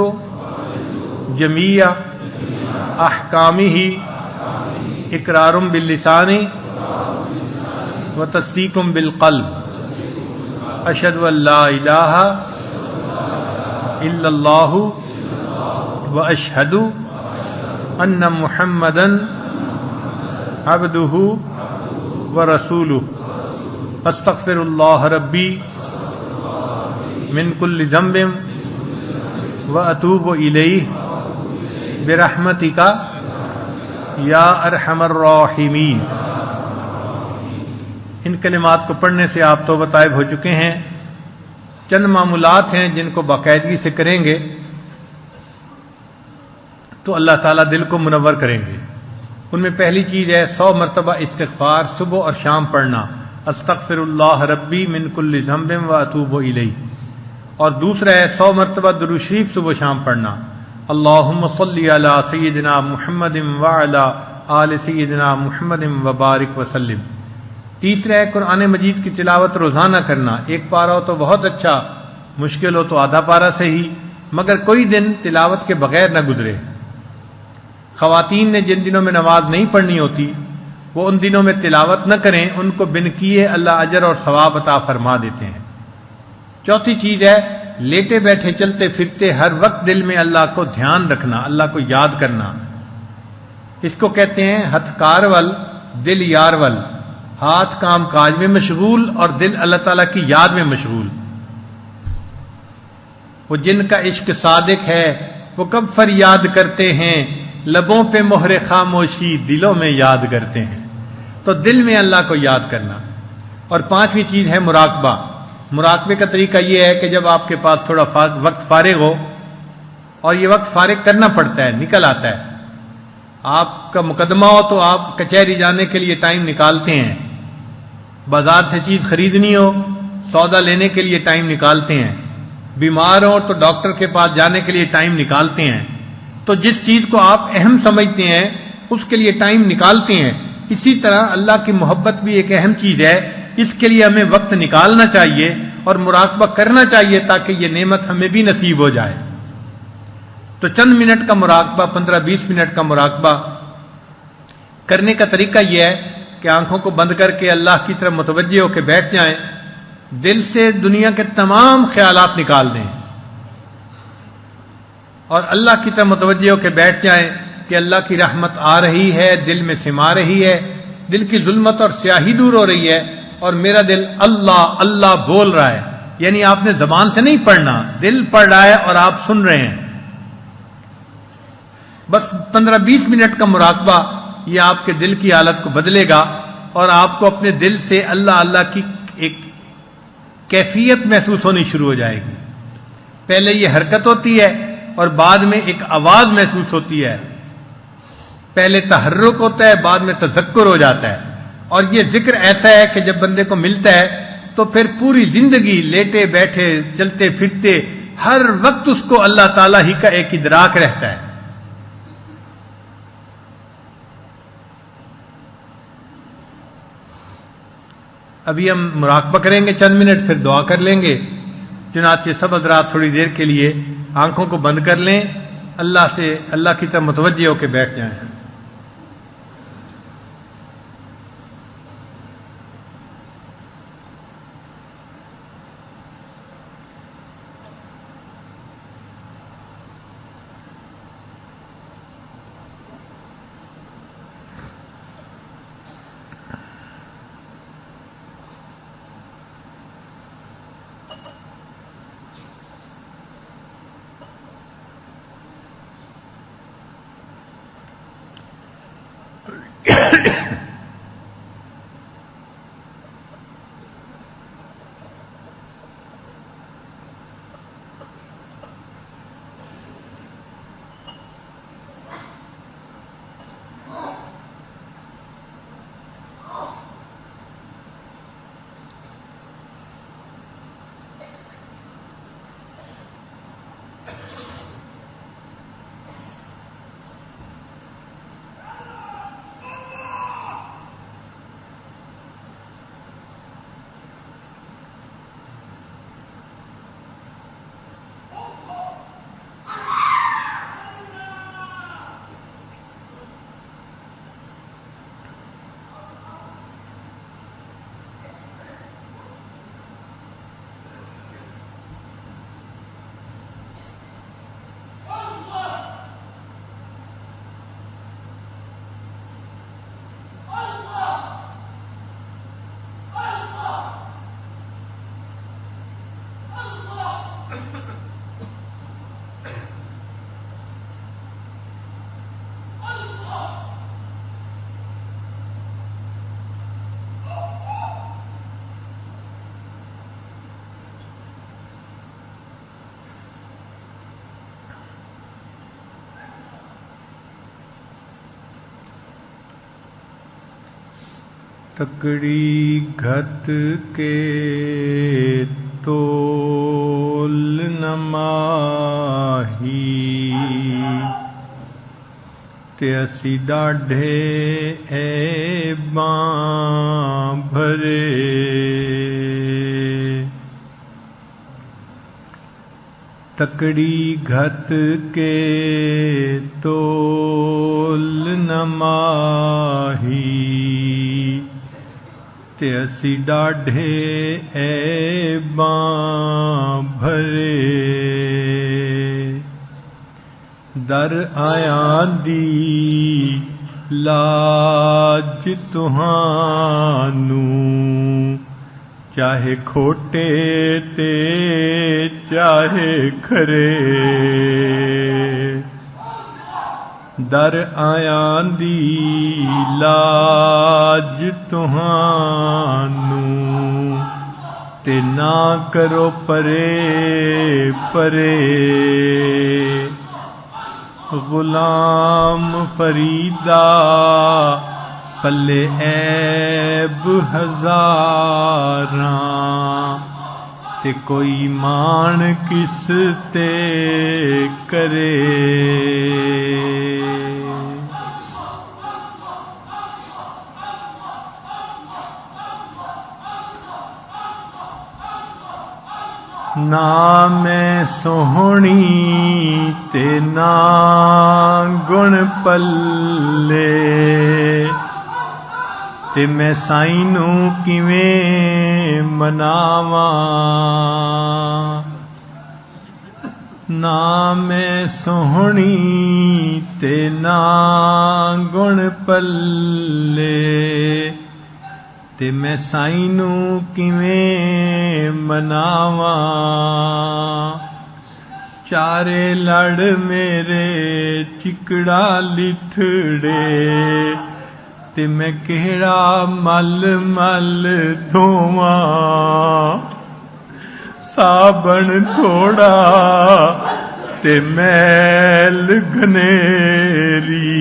جمیع احکامہ اقرار باللسان وتصدیق بالقلب، اشہد ان لا الہ الا اللہ واشہد ان محمدا عبدہ ورسولہ، استغفر اللہ ربی من کل ذنب واتوب الیہ برحمتک یا ارحم الراحمین۔ ان کلمات کو پڑھنے سے آپ توبہ طائب ہو چکے ہیں۔ چند معمولات ہیں جن کو باقاعدگی سے کریں گے تو اللہ تعالیٰ دل کو منور کریں گے۔ ان میں پہلی چیز ہے 100 مرتبہ استغفار صبح اور شام پڑھنا، استغفر اللہ ربی من کل ذنب واتوب الیہ، اور دوسرا ہے 100 مرتبہ درود شریف صبح و شام پڑھنا، اللہم صلی علی سیدنا محمد وعلی آل سیدنا محمد وبارک وسلم۔ تیسرا ہے قرآن مجید کی تلاوت روزانہ کرنا، ایک پارہ ہو تو بہت اچھا، مشکل ہو تو آدھا پارہ صحیح، مگر کوئی دن تلاوت کے بغیر نہ گزرے۔ خواتین نے جن دنوں میں نماز نہیں پڑھنی ہوتی وہ ان دنوں میں تلاوت نہ کریں، ان کو بن کیے اللہ اجر اور ثواب عطا فرما دیتے ہیں۔ چوتھی چیز ہے لیٹے بیٹھے چلتے پھرتے ہر وقت دل میں اللہ کو دھیان رکھنا، اللہ کو یاد کرنا۔ اس کو کہتے ہیں ہتھ کار ول دل یار ول، ہاتھ کام کاج میں مشغول اور دل اللہ تعالیٰ کی یاد میں مشغول۔ وہ جن کا عشق صادق ہے وہ کب فریاد کرتے ہیں، لبوں پہ مہر خاموشی دلوں میں یاد کرتے ہیں۔ تو دل میں اللہ کو یاد کرنا۔ اور پانچویں چیز ہے مراقبہ۔ مراقبے کا طریقہ یہ ہے کہ جب آپ کے پاس تھوڑا وقت فارغ ہو، اور یہ وقت فارغ کرنا پڑتا ہے، نکل آتا ہے، آپ کا مقدمہ ہو تو آپ کچہری جانے کے لیے ٹائم نکالتے ہیں، بازار سے چیز خریدنی ہو، سودا لینے کے لیے ٹائم نکالتے ہیں، بیمار ہو تو ڈاکٹر کے پاس جانے کے لیے ٹائم نکالتے ہیں۔ تو جس چیز کو آپ اہم سمجھتے ہیں اس کے لیے ٹائم نکالتے ہیں۔ اسی طرح اللہ کی محبت بھی ایک اہم چیز ہے، اس کے لیے ہمیں وقت نکالنا چاہیے اور مراقبہ کرنا چاہیے تاکہ یہ نعمت ہمیں بھی نصیب ہو جائے۔ تو چند منٹ کا مراقبہ، 15-20 منٹ کا مراقبہ کرنے کا طریقہ یہ ہے کہ آنکھوں کو بند کر کے اللہ کی طرف متوجہ ہو کے بیٹھ جائیں، دل سے دنیا کے تمام خیالات نکال دیں اور اللہ کی طرف متوجہ ہو کے بیٹھ جائیں کہ اللہ کی رحمت آ رہی ہے، دل میں سما رہی ہے، دل کی ظلمت اور سیاہی دور ہو رہی ہے، اور میرا دل اللہ اللہ بول رہا ہے۔ یعنی آپ نے زبان سے نہیں پڑھنا، دل پڑھ رہا ہے اور آپ سن رہے ہیں۔ بس 15-20 منٹ کا مراقبہ یہ آپ کے دل کی حالت کو بدلے گا اور آپ کو اپنے دل سے اللہ اللہ کی ایک کیفیت محسوس ہونی شروع ہو جائے گی۔ پہلے یہ حرکت ہوتی ہے اور بعد میں ایک آواز محسوس ہوتی ہے، پہلے تحرک ہوتا ہے بعد میں تذکر ہو جاتا ہے۔ اور یہ ذکر ایسا ہے کہ جب بندے کو ملتا ہے تو پھر پوری زندگی لیٹے بیٹھے چلتے پھرتے ہر وقت اس کو اللہ تعالیٰ ہی کا ایک ادراک رہتا ہے. ابھی ہم مراقبہ کریں گے چند منٹ، پھر دعا کر لیں گے. چنانچہ سب حضرات تھوڑی دیر کے لیے آنکھوں کو بند کر لیں، اللہ کی طرف متوجہ ہو کے بیٹھ جائیں. تکڑی گھت کے تول نہ ماہی تے اسی ڈاڈھے عیباں بھرے تکڑی گھت کے تول نہ ماہی تے اسی ڈاڈھے عیباں بھرے در آیاں دی لاج تہانوں چاہے کھوٹے تے چاہے کھرے در آیاں دی لاج تہانوں تے نہ کرو پرے پرے غلام فریدا پلے عیب ہزاراں تے کوئی مان کس تے کرے نہ میں سوہنی تے نہ گن پلے تے میں سائیں نوں کیویں مناواں نہ میں سوہنی تے نہ گن پلے تے میں سائیں نوں کیویں مناواں چارے لڑ میرے چکڑا لتھڑے تے میں کہڑا مل مل دھواں صابن تھوڑا تے میل گھنیری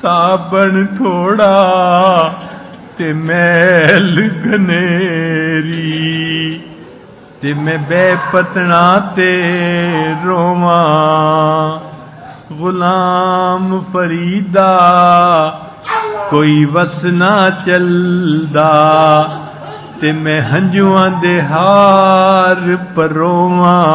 صابن تھوڑا تے میل گھنیری تے میں بے پتنا تے روواں غلام فریدا کوئی وس نہ چلدا تے میں ہنجواں دے ہار پروواں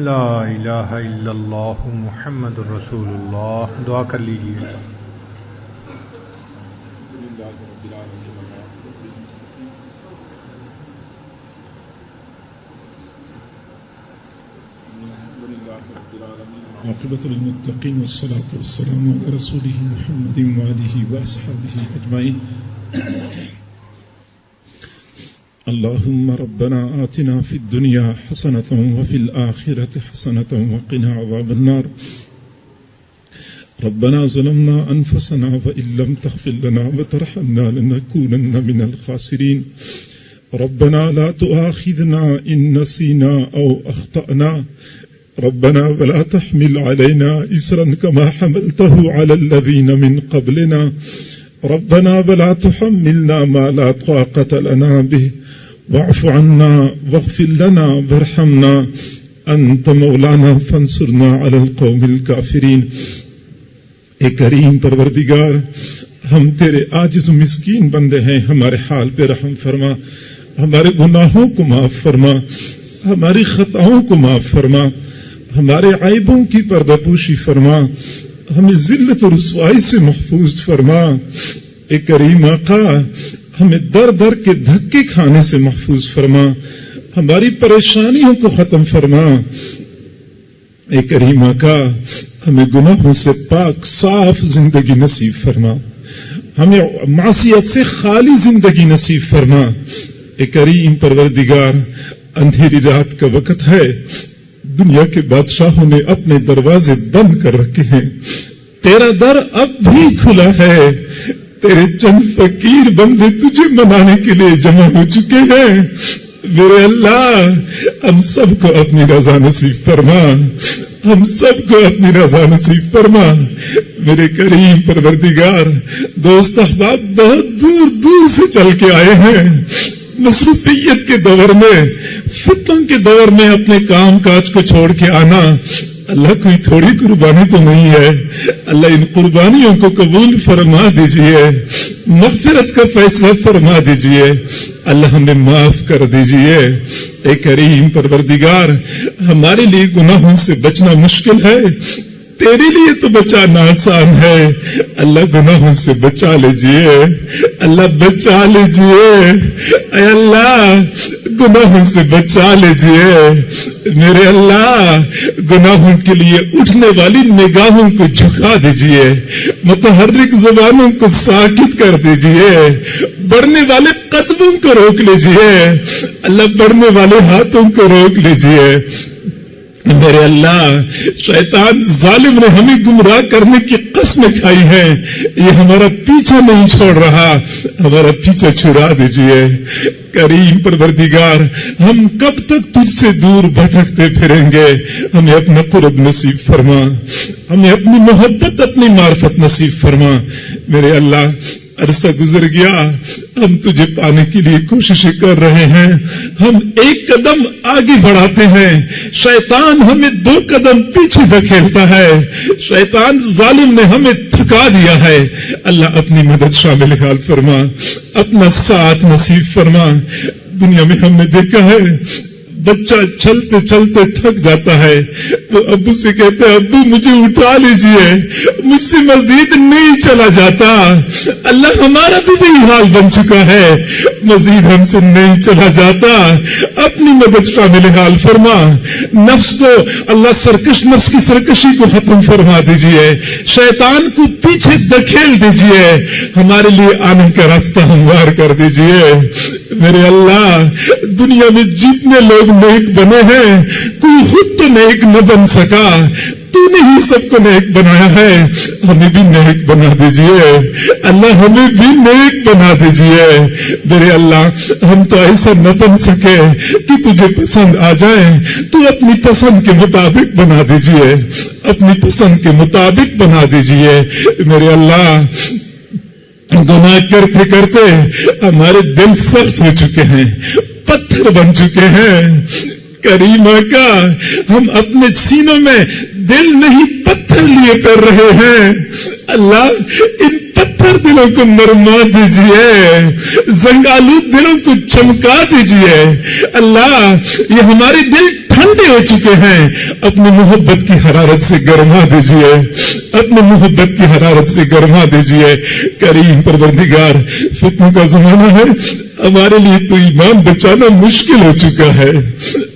لا الہ الا اللہ محمد رسول اللہ. دعا کر لیجیے. عاقبۃ للمتقین والصلاة والسلام علی رسولہ محمد وآلہ وأصحابہ اجمعین. اللهم ربنا آتنا في الدنيا حسنة وفي الآخرة حسنة وقنا عذاب النار. ربنا ظلمنا أنفسنا وإن لم تغفر لنا وترحمنا لنكونن من الخاسرين. ربنا لا تؤاخذنا إن نسينا أو أخطأنا. ربنا ولا تحمل علينا إصرا كما حملته على الذين من قبلنا. ربنا ولا تحملنا ما لا طاقة لنا به. واعف عنا واغفر لنا وارحمنا أنت مولانا فانصرنا على القوم الكافرين. اے کریم پروردگار، ہم تیرے عاجز و مسکین بندے ہیں، ہمارے حال پہ رحم فرما، ہمارے گناہوں کو معاف فرما، ہماری خطاؤں کو معاف فرما، ہمارے عیبوں کی پردہ پوشی فرما، ہمیں ذلت و رسوائی سے محفوظ فرما. اے کریم آقا، ہمیں در در کے دھکے کھانے سے محفوظ فرما، ہماری پریشانیوں کو ختم فرما. اے کریم آقا، ہمیں گناہوں سے پاک صاف زندگی نصیب فرما، ہمیں معصیت سے خالی زندگی نصیب فرما. اے کریم پروردگار، اندھیری رات کا وقت ہے، دنیا کے بادشاہوں نے اپنے دروازے بند کر رکھے ہیں، تیرا در اب بھی کھلا ہے. تیرے چند فقیر بندے تجھے منانے کے لیے جمع ہو چکے ہیں. میرے اللہ، ہم سب کو اپنی رضا نصیب فرما، ہم سب کو اپنی رضا نصیب فرما. میرے کریم پروردگار، دوست احباب بہت دور دور سے چل کے آئے ہیں. مصروفیت کے دور میں، فتنوں کے دور میں اپنے کام کاج کو چھوڑ کے آنا اللہ کوئی تھوڑی قربانی تو نہیں ہے. اللہ ان قربانیوں کو قبول فرما دیجئے، مغفرت کا فیصلہ فرما دیجئے. اللہ ہمیں معاف کر دیجئے. اے کریم پروردگار، ہمارے لیے گناہوں سے بچنا مشکل ہے، تیرے لیے تو بچانا آسان ہے. اللہ گناہوں سے بچا لیجئے, اللہ بچا لیجئے, اے اللہ گناہوں سے بچا لیجئے میرے اللہ. گناہوں کے لیے اٹھنے والی نگاہوں کو جھکا دیجئے, متحرک زبانوں کو ساکت کر دیجئے, بڑھنے والے قدموں کو روک لیجئے اللہ, بڑھنے والے ہاتھوں کو روک لیجئے میرے اللہ. شیطان ظالم نے ہمیں گمراہ کرنے کی قسمیں کھائی ہیں, یہ ہمارا پیچھا نہیں چھوڑ رہا, ہمارا پیچھا چھڑا دیجئے. کریم پروردگار, ہم کب تک تجھ سے دور بھٹکتے پھریں گے؟ ہمیں اپنا قرب نصیب فرما, ہمیں اپنی محبت اپنی معرفت نصیب فرما میرے اللہ. عرصہ گزر گیا, ہم تجھے پانے کے لیے کوششیں کر رہے ہیں, ہم ایک قدم آگے بڑھاتے ہیں, شیطان ہمیں 2 قدم پیچھے دھکیلتا ہے, شیطان ظالم نے ہمیں تھکا دیا ہے. اللہ اپنی مدد شامل حال فرما, اپنا ساتھ نصیب فرما. دنیا میں ہم نے دیکھا ہے بچہ چلتے چلتے تھک جاتا ہے, وہ ابو سے کہتے ہیں ابو مجھے اٹھا لیجئے, مجھ سے مزید نہیں چلا جاتا. اللہ ہمارا بھی وہی حال بن چکا ہے, مزید ہم سے نہیں چلا جاتا. اپنی مدد شامل حال فرما. نفس کو اللہ سرکش, نفس کی سرکشی کو ختم فرما دیجئے, شیطان کو پیچھے دھکیل دیجئے, ہمارے لیے آنے کا راستہ ہموار کر دیجئے میرے اللہ. دنیا میں جتنے لوگ نیک بنے ہیں, کوئی خود تو نیک نہ بن سکا, تو نے ہی سب کو نیک بنایا ہے, ہمیں بھی نیک بنا دیجئے اللہ, ہمیں بھی نیک بنا دیجئے میرے اللہ. ہم تو ایسا نہ بن سکے کہ تجھے پسند آ جائے, تو اپنی پسند کے مطابق بنا دیجئے, اپنی پسند کے مطابق بنا دیجئے میرے اللہ. گناہ کرتے کرتے ہمارے دل سخت ہو چکے ہیں, پتھر بن چکے ہیں. کریم آقا, ہم اپنے سینوں میں دل نہیں پتھر لیے کر رہے ہیں. اللہ ان پتھر دلوں کو نرما دیجئے, زنگالود دلوں کو چمکا دیجئے اللہ. یہ ہمارے دل ٹھنڈے ہو چکے ہیں, اپنی محبت کی حرارت سے گرما دیجئے, اپنی محبت کی حرارت سے گرما دیجئے. کریم پروردگار, فتنوں کا زمانہ ہے, ہمارے لیے تو ایمان بچانا مشکل ہو چکا ہے.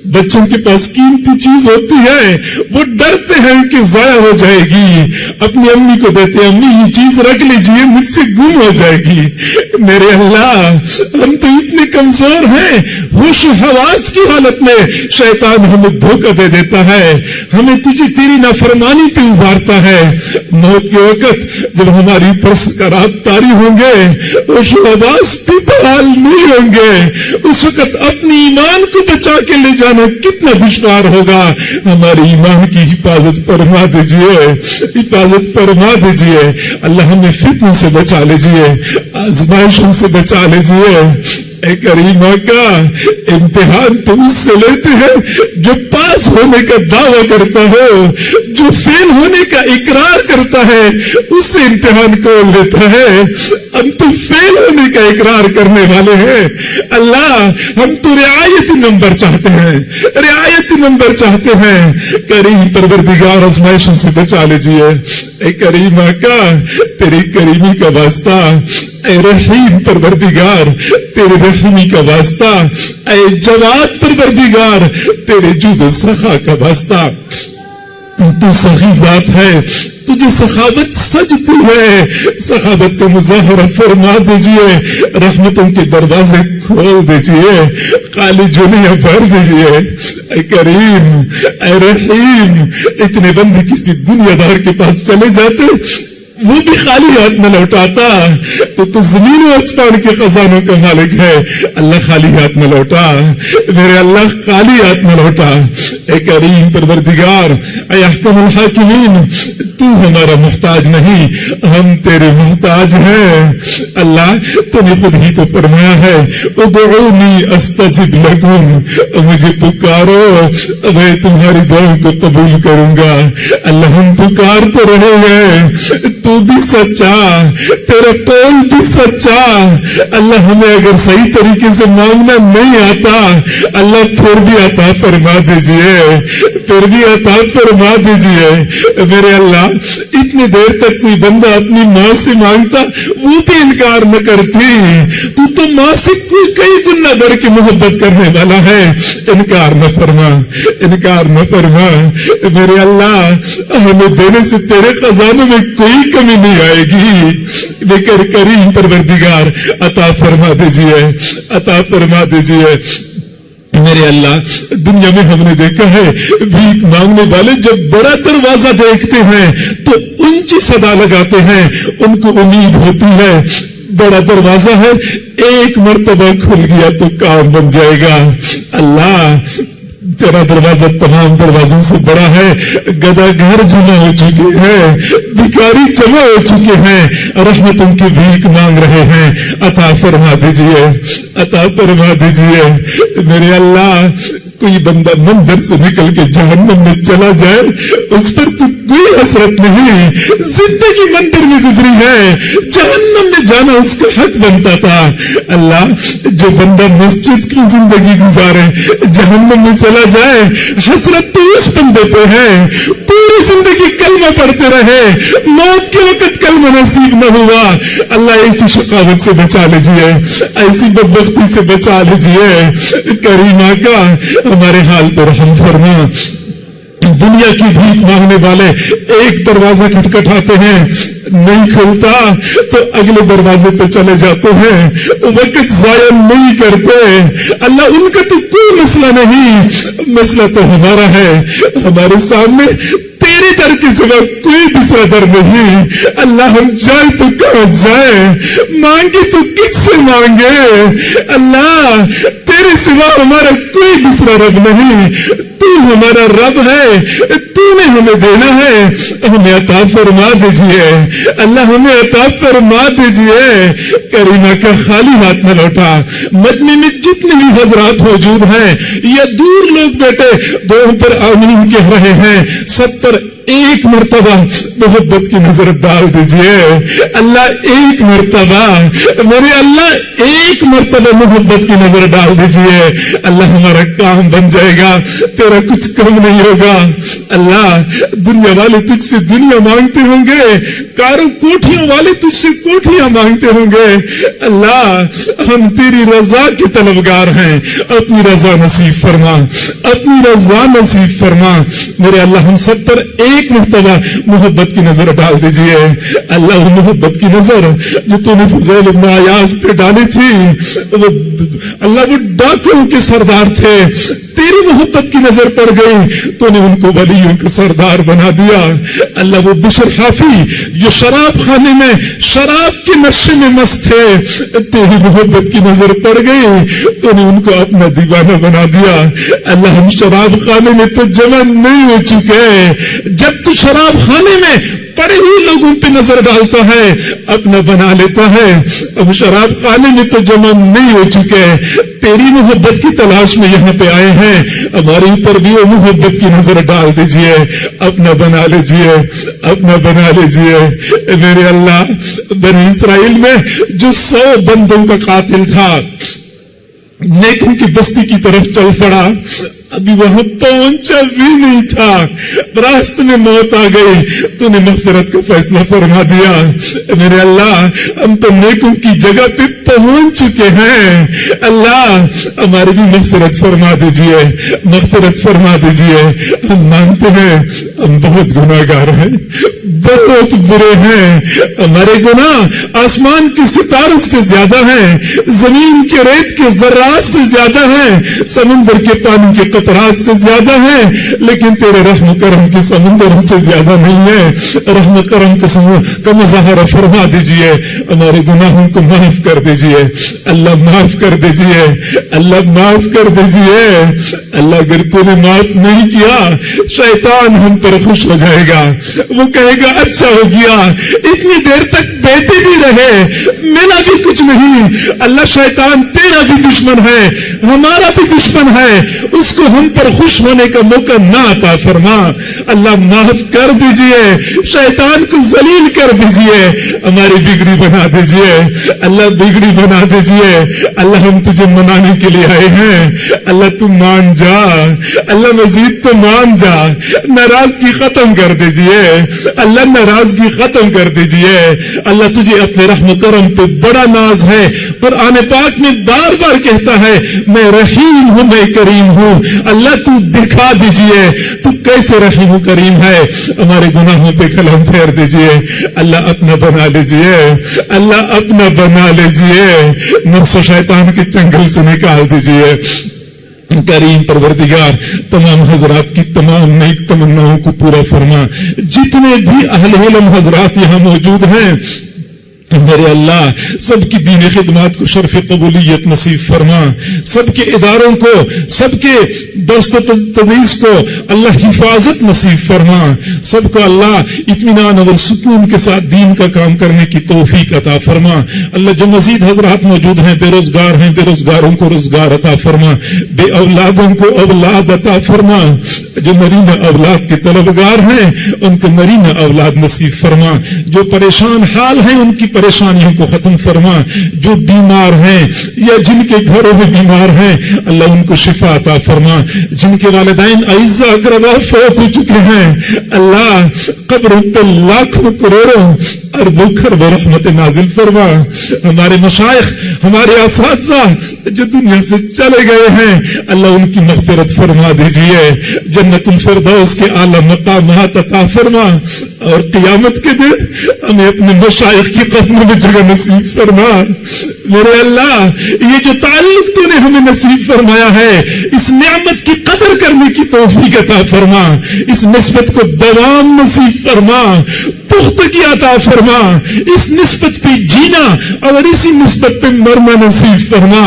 بچوں کے پاس قیمتی چیز ہوتی ہے, وہ ڈرتے ہیں کہ ضائع ہو جائے گی, اپنی امی کو دیتے ہیں امی یہ چیز رکھ لیجئے مجھ سے گم ہو جائے گی. میرے اللہ, ہم تو اتنے کمزور ہیں, ہوش و حواس کی حالت میں شیطان ہمیں دھوکہ دے دیتا ہے, ہمیں تجھے تیری نافرمانی پہ ابھارتا ہے. موت کے وقت جب ہماری پرسکارات طاری ہوں گے, ہوش و حواس بھی بحال نہیں ہوں گے, اس وقت اپنی ایمان کو بچا کے لے جانا کتنا دشوار ہوگا. ہمارے ایمان کی حفاظت فرما دیجئے, حفاظت فرما دیجئے اللہ. ہمیں فتنوں سے بچا لیجئے, آزمائشوں سے بچا لیجئے. اے کریم آقا, امتحان تم اس سے لیتے ہیں جو پاس ہونے کا دعویٰ کرتا ہو, جو فیل ہونے کا اقرار کرتا ہے اس سے امتحان کون لیتا ہے؟ ہم تو فیل ہونے کا اقرار کرنے والے ہیں اللہ. ہم تو رعایتی نمبر چاہتے ہیں, رعایتی نمبر چاہتے ہیں. کریم پروردگار, آزمائشوں سے بچا لیجئے. اے کریم آقا, تیری کریمی کا واسطہ, اے رحیم پروردگار تیرے رحیمی کا واسطہ, اے جواد پروردگار تیرے جود و سخا کا واسطہ. تو سخی ذات ہے, تجھے سخاوت سجتی ہے, سخاوت کا مظاہرہ فرما دیجئے. رحمتوں کے دروازے کھول دیجئے, خالی جھولیاں بھر دیجئے. اے کریم, اے رحیم, اتنے بندے کسی دنیا دار کے پاس چلے جاتے, وہ بھی خالی ہاتھ میں لوٹاتا, تو زمین و آسمان کے خزانوں کا مالک ہے. اللہ خالی ہاتھ میں لوٹا, میرے اللہ خالی ہاتھ میں لوٹا. اے کریم پروردگار, اے احکم الحاکمین, تو ہمارا محتاج نہیں، ہم تیرے محتاج ہیں۔ اللہ تو نے خود ہی تو فرمایا ہے ادعونی استجب لکم، مجھے پکارو میں تمہاری دعاؤں کو قبول کروں گا۔ اللہ ہم پکار تو رہے ہیں، تو بھی سچا، تیرا قول بھی سچا۔ اللہ ہمیں اگر صحیح طریقے سے مانگنا نہیں آتا، اللہ پھر بھی عطا فرما دیجئے، پھر بھی عطا فرما دیجئے۔ میرے اللہ اتنی دیر تک کوئی بندہ اپنی ماں سے مانگتا وہ بھی انکار نہ کرتی، تو ماں سے کوئی کئی گنا بڑھ کے محبت کرنے والا ہے، انکار نہ فرما، انکار نہ فرما۔ میرے اللہ ہمیں دینے سے تیرے خزانوں میں کوئی کمی نہیں آئے گی، لیکن کریم پروردگار عطا فرما دیجئے، عطا فرما دیجئے۔ میرے اللہ دنیا میں ہم نے دیکھا ہے بھیک مانگنے والے جب بڑا دروازہ دیکھتے ہیں تو اونچی صدا لگاتے ہیں، ان کو امید ہوتی ہے بڑا دروازہ ہے، ایک مرتبہ کھل گیا تو کام بن جائے گا۔ اللہ تیرا دروازہ تمام دروازوں سے بڑا ہے، گدا گھر جمع ہو چکے ہیں، بھکاری جمع ہو چکے ہیں، رحمتوں کی بھیک مانگ رہے ہیں، عطا فرما دیجئے، عطا فرما دیجئے۔ میرے اللہ کوئی بندہ مندر سے نکل کے جہنم میں چلا جائے اس پر تو کوئی حسرت نہیں، زندگی مندر میں گزری ہے، جہنم میں جانا اس کا حق بنتا تھا۔ اللہ جو بندہ مسجد کی زندگی گزارے جہنم میں چلا جائے، حسرت تو اس بندے پہ ہے، پوری زندگی کلمہ پڑھتے رہے، موت کے وقت کلمہ نصیب نہ ہوا۔ اللہ ایسی شقاوت سے بچا لیجیے، ایسی بدبختی سے بچا لیجیے۔ کریم آقا ہمارے حال پر رحم فرما۔ دنیا کی بھیک مانگنے والے ایک دروازہ کھٹکھٹاتے ہیں، نہیں کھلتا تو اگلے دروازے پہ چلے جاتے ہیں، وقت ضائع نہیں کرتے۔ اللہ ان کا تو کوئی مسئلہ نہیں، مسئلہ تو ہمارا ہے، ہمارے سامنے تیرے در کے سوا کوئی دوسرا در نہیں۔ اللہ ہم جائیں تو کہاں جائیں، مانگے تو کس سے مانگے؟ اللہ تیرے سوا ہمارا کوئی دوسرا رب نہیں، تو ہمارا رب ہے، تو نے ہمیں دینا ہے، ہمیں عطا فرما دیجئے۔ اللہ ہمیں عطا فرما دیجئے۔ کریمہ کا خالی ہاتھ نہ لوٹا۔ مجمع میں جتنے بھی حضرات موجود ہیں یا دور لوگ بیٹھے دعاؤں پر آمین کہہ رہے ہیں، 71 مرتبہ محبت کی نظر ڈال دیجئے۔ اللہ ایک مرتبہ، میرے اللہ ایک مرتبہ محبت کی نظر ڈال دیجئے۔ اللہ ہمارا کام بن جائے گا، تیرا کچھ کم نہیں ہوگا۔ اللہ دنیا والے تجھ سے دنیا مانگتے ہوں گے، کاروں کوٹھیوں والے تجھ سے کوٹھیاں مانگتے ہوں گے۔ اللہ ہم تیری رضا کے طلبگار ہیں، اپنی رضا نصیب فرما، اپنی رضا نصیب فرما۔ میرے اللہ ہم سب پر ایک مرتبہ محبت کی نظر ڈال دیجئے۔ اللہ وہ محبت کی نظر جو تو نے فضیل ابن عیاض پہ ڈالی تھی، اللہ وہ ڈاکوؤں کے سردار تھے، تیری محبت کی نظر پڑ گئی تو نے ان کو ولیوں کا سردار بنا دیا۔ اللہ وہ بشر حافی جو شراب خانے میں شراب کے نشے میں مست تھے، تیری محبت کی نظر پڑ گئی تو نے ان کو اپنا دیوانہ بنا دیا۔ اللہ ہم شراب خانے میں تو جمع نہیں ہو چکے، جب تو شراب خانے میں پڑے ہوئے لوگوں پہ نظر ڈالتا ہے اپنا بنا لیتا ہے، اب شراب خانے میں تو جمع نہیں ہو چکے، تیری محبت کی تلاش میں یہاں پہ آئے ہیں، ہمارے اوپر بھی وہ محبت کی نظر ڈال دیجئے، اپنا بنا لیجئے، اپنا بنا لیجئے۔ میرے اللہ بنی اسرائیل میں جو 100 بندوں کا قاتل تھا، نیکوں کی بستی کی طرف چل پڑا، ابھی وہاں پہنچا بھی نہیں تھا، راستے میں موت آ گئی، تو نے مغفرت کا فیصلہ فرما دیا۔ میرے اللہ ہم تو نیکوں کی جگہ پہ پہنچ چکے ہیں، اللہ ہماری بھی مغفرت فرما دیجئے، مغفرت فرما دیجئے۔ ہم مانتے ہیں ہم بہت گناہگار ہیں، بہت برے ہیں، ہمارے گناہ آسمان کے ستاروں سے زیادہ ہیں، زمین کے ریت کے ذرات سے زیادہ ہیں، سمندر کے پانی کے قطرات سے زیادہ ہیں، لیکن تیرے رحم کرم کے سمندروں سے زیادہ نہیں ہے۔ رحم کرم کا مظاہرہ فرما دیجئے، ہمارے گناہوں کو معاف کر دیجئے، اللہ معاف کر دیجئے، اللہ معاف کر دیجئے۔ اللہ اگر تو نے معاف نہیں کیا شیطان ہم پر خوش ہو جائے گا، وہ کہے گا گا اچھا ہو گیا، اتنی دیر تک بیٹھے بھی رہے، ملا بھی کچھ نہیں۔ اللہ شیطان تیرا بھی دشمن ہے، ہمارا بھی دشمن ہے، اس کو ہم پر خوش ہونے کا موقع نہ عطا فرما۔ اللہ معاف کر دیجئے، شیطان کو ذلیل کر دیجئے، ہماری بگڑی بنا دیجئے، اللہ بگڑی بنا دیجئے۔ اللہ ہم تجھے منانے کے لیے آئے ہیں، اللہ تم مان جا، اللہ مزید تو مان جا، ناراضگی ختم کر دیجئے، اللہ ناراضگی ختم کر دیجئے۔ اللہ تجھے اپنے رحم و کرم پہ بڑا ناز ہے، قرآن پاک میں بار بار کہتا ہے میں رحیم ہوں، میں کریم ہوں۔ اللہ تو دکھا دیجئے تو کیسے رحیم و کریم ہے، ہمارے گناہوں پہ قلم پھیر دیجئے، اللہ اپنا بنا لیجئے، اللہ اپنا بنا لیجئے، نفس و شیطان کے چنگل سے نکال دیجئے۔ کریم پروردگار تمام حضرات کی تمام نیک تمناؤں کو پورا فرما۔ جتنے بھی اہل علم حضرات یہاں موجود ہیں میرے اللہ سب کی دین خدمات کو شرف قبولیت نصیب فرما، سب کے اداروں کو، سب کے دوست و تدریس کو اللہ حفاظت نصیب فرما، سب کو اللہ اطمینان اور سکون کے ساتھ دین کا کام کرنے کی توفیق عطا فرما۔ اللہ جو مزید حضرات موجود ہیں بے روزگاروں کو روزگار عطا فرما، بے اولادوں کو اولاد عطا فرما، جو نرینہ اولاد کے طلبگار ہیں ان کو نرینہ اولاد نصیب فرما، جو پریشان حال ہیں ان کی پریشانیوں کو ختم فرما، جو بیمار ہیں یا جن کے گھروں میں بیمار ہیں اللہ ان کو شفا عطا فرما، جن کے والدین اعزاء اقربا فوت ہو چکے ہیں اللہ قبروں پہ لاکھوں کروڑوں اربوں خربوں رحمت نازل فرما۔ ہمارے مشائخ، ہمارے اساتذہ جو دنیا سے چلے گئے ہیں اللہ ان کی مغفرت فرما دیجئے، جنت الفردوس کے اعلی مقامات عطا فرما، اور قیامت کے دن ہمیں اپنے مشائخ کی قدموں میں جگہ نصیب فرما۔ میرے اللہ یہ جو تعلق تو نے ہمیں نصیب فرمایا ہے اس نعمت کی قدر کرنے کی توفیق عطا فرما، اس نسبت کو دوام نصیب فرما، پختگی عطا فرما، اس نسبت پہ جینا اور اسی نسبت پہ مرنا نصیب فرما،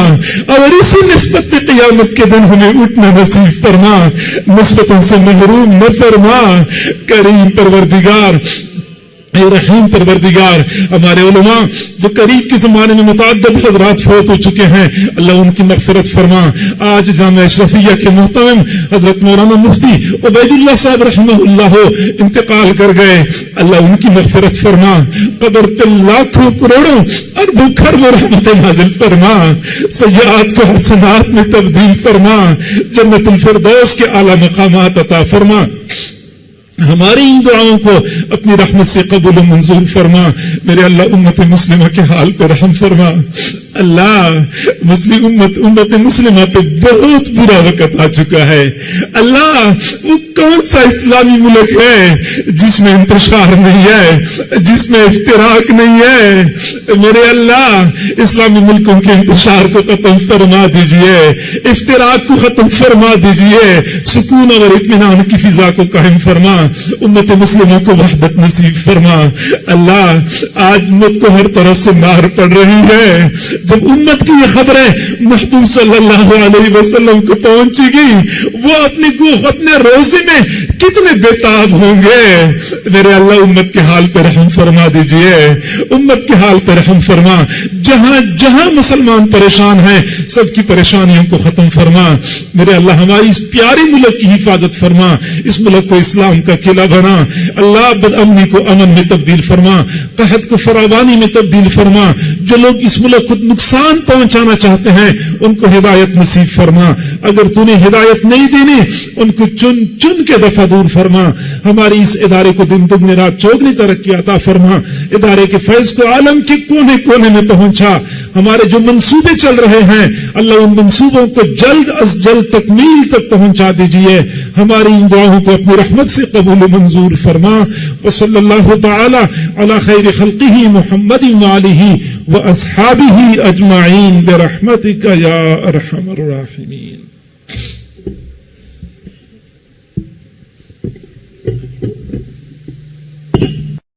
اور اسی نسبت پہ قیامت کے دن ہمیں اٹھنا نصیب فرما، نسبتوں سے محروم نہ فرما۔ کریم پروردگار اے رحیم پروردگار ہمارے علماء جو قریب کے زمانے میں متعدد حضرات فوت ہو چکے ہیں اللہ ان کی مغفرت فرما۔ آج جامعہ اشرفیہ کے محتمم حضرت مولانا مفتی عبید اللہ صاحب رحمہ اللہ انتقال کر گئے، اللہ ان کی مغفرت فرما، قبر پہ لاکھوں کروڑوں اربوں خربوں رحمت نازل فرما، سیئات کو حسنات میں تبدیل فرما، جنت الفردوس کے اعلی مقامات عطا فرما۔ ہماری ان دعاؤں کو اپنی رحمت سے قبول و منظور فرما۔ میرے اللہ امت مسلمہ کے حال پہ رحم فرما۔ اللہ مسلم امت مسلمہ پہ بہت برا وقت آ چکا ہے۔ اللہ وہ کون سا اسلامی ملک ہے جس میں انتشار نہیں ہے، جس میں افتراق نہیں ہے؟ میرے اللہ اسلامی ملکوں کے انتشار کو ختم فرما دیجئے، افتراق کو ختم فرما دیجئے، سکون اور اطمینان کی فضا کو قائم فرما، امت مسلموں کو وحدت نصیب فرما۔ اللہ آج امت کو ہر طرف سے مار پڑ رہی ہے، جب امت کی یہ خبریں محبوب صلی اللہ علیہ وسلم کو پہنچے گی وہ اپنے روزے میں کتنے بےتاب ہوں گے۔ میرے اللہ امت کے حال پہ رحم فرما دیجئے، امت کے حال پہ رحم فرما، جہاں جہاں مسلمان پریشان ہیں سب کی پریشانیوں کو ختم فرما۔ میرے اللہ ہماری اس پیارے ملک کی حفاظت فرما، اس ملک کو اسلام کا قلعہ بنا۔ اللہ بد امنی کو امن میں تبدیل فرما، قحط کو فراوانی میں تبدیل فرما، جو لوگ اس ملک کو نقصان پہنچانا چاہتے ہیں ان کو ہدایت نصیب فرما، اگر تو نے ہدایت نہیں دینی ان کو چن چن کے دفع دور فرما۔ ہماری اس ادارے کو دن دگنی رات چوگنی ترقی عطا فرما، ادارے کے فیض کو عالم کے کونے کونے میں پہنچا۔ ہمارے جو منصوبے چل رہے ہیں اللہ ان منصوبوں کو جلد از جلد تکمیل تک پہنچا دیجئے، ہماری ان دعاؤں کو اپنی رحمت سے قبول و منظور فرما۔ وصلی اللہ تعالی علی خیر خلقہ محمد وآلہ واصحابہ اجمعین برحمتک یا ارحم الراحمین۔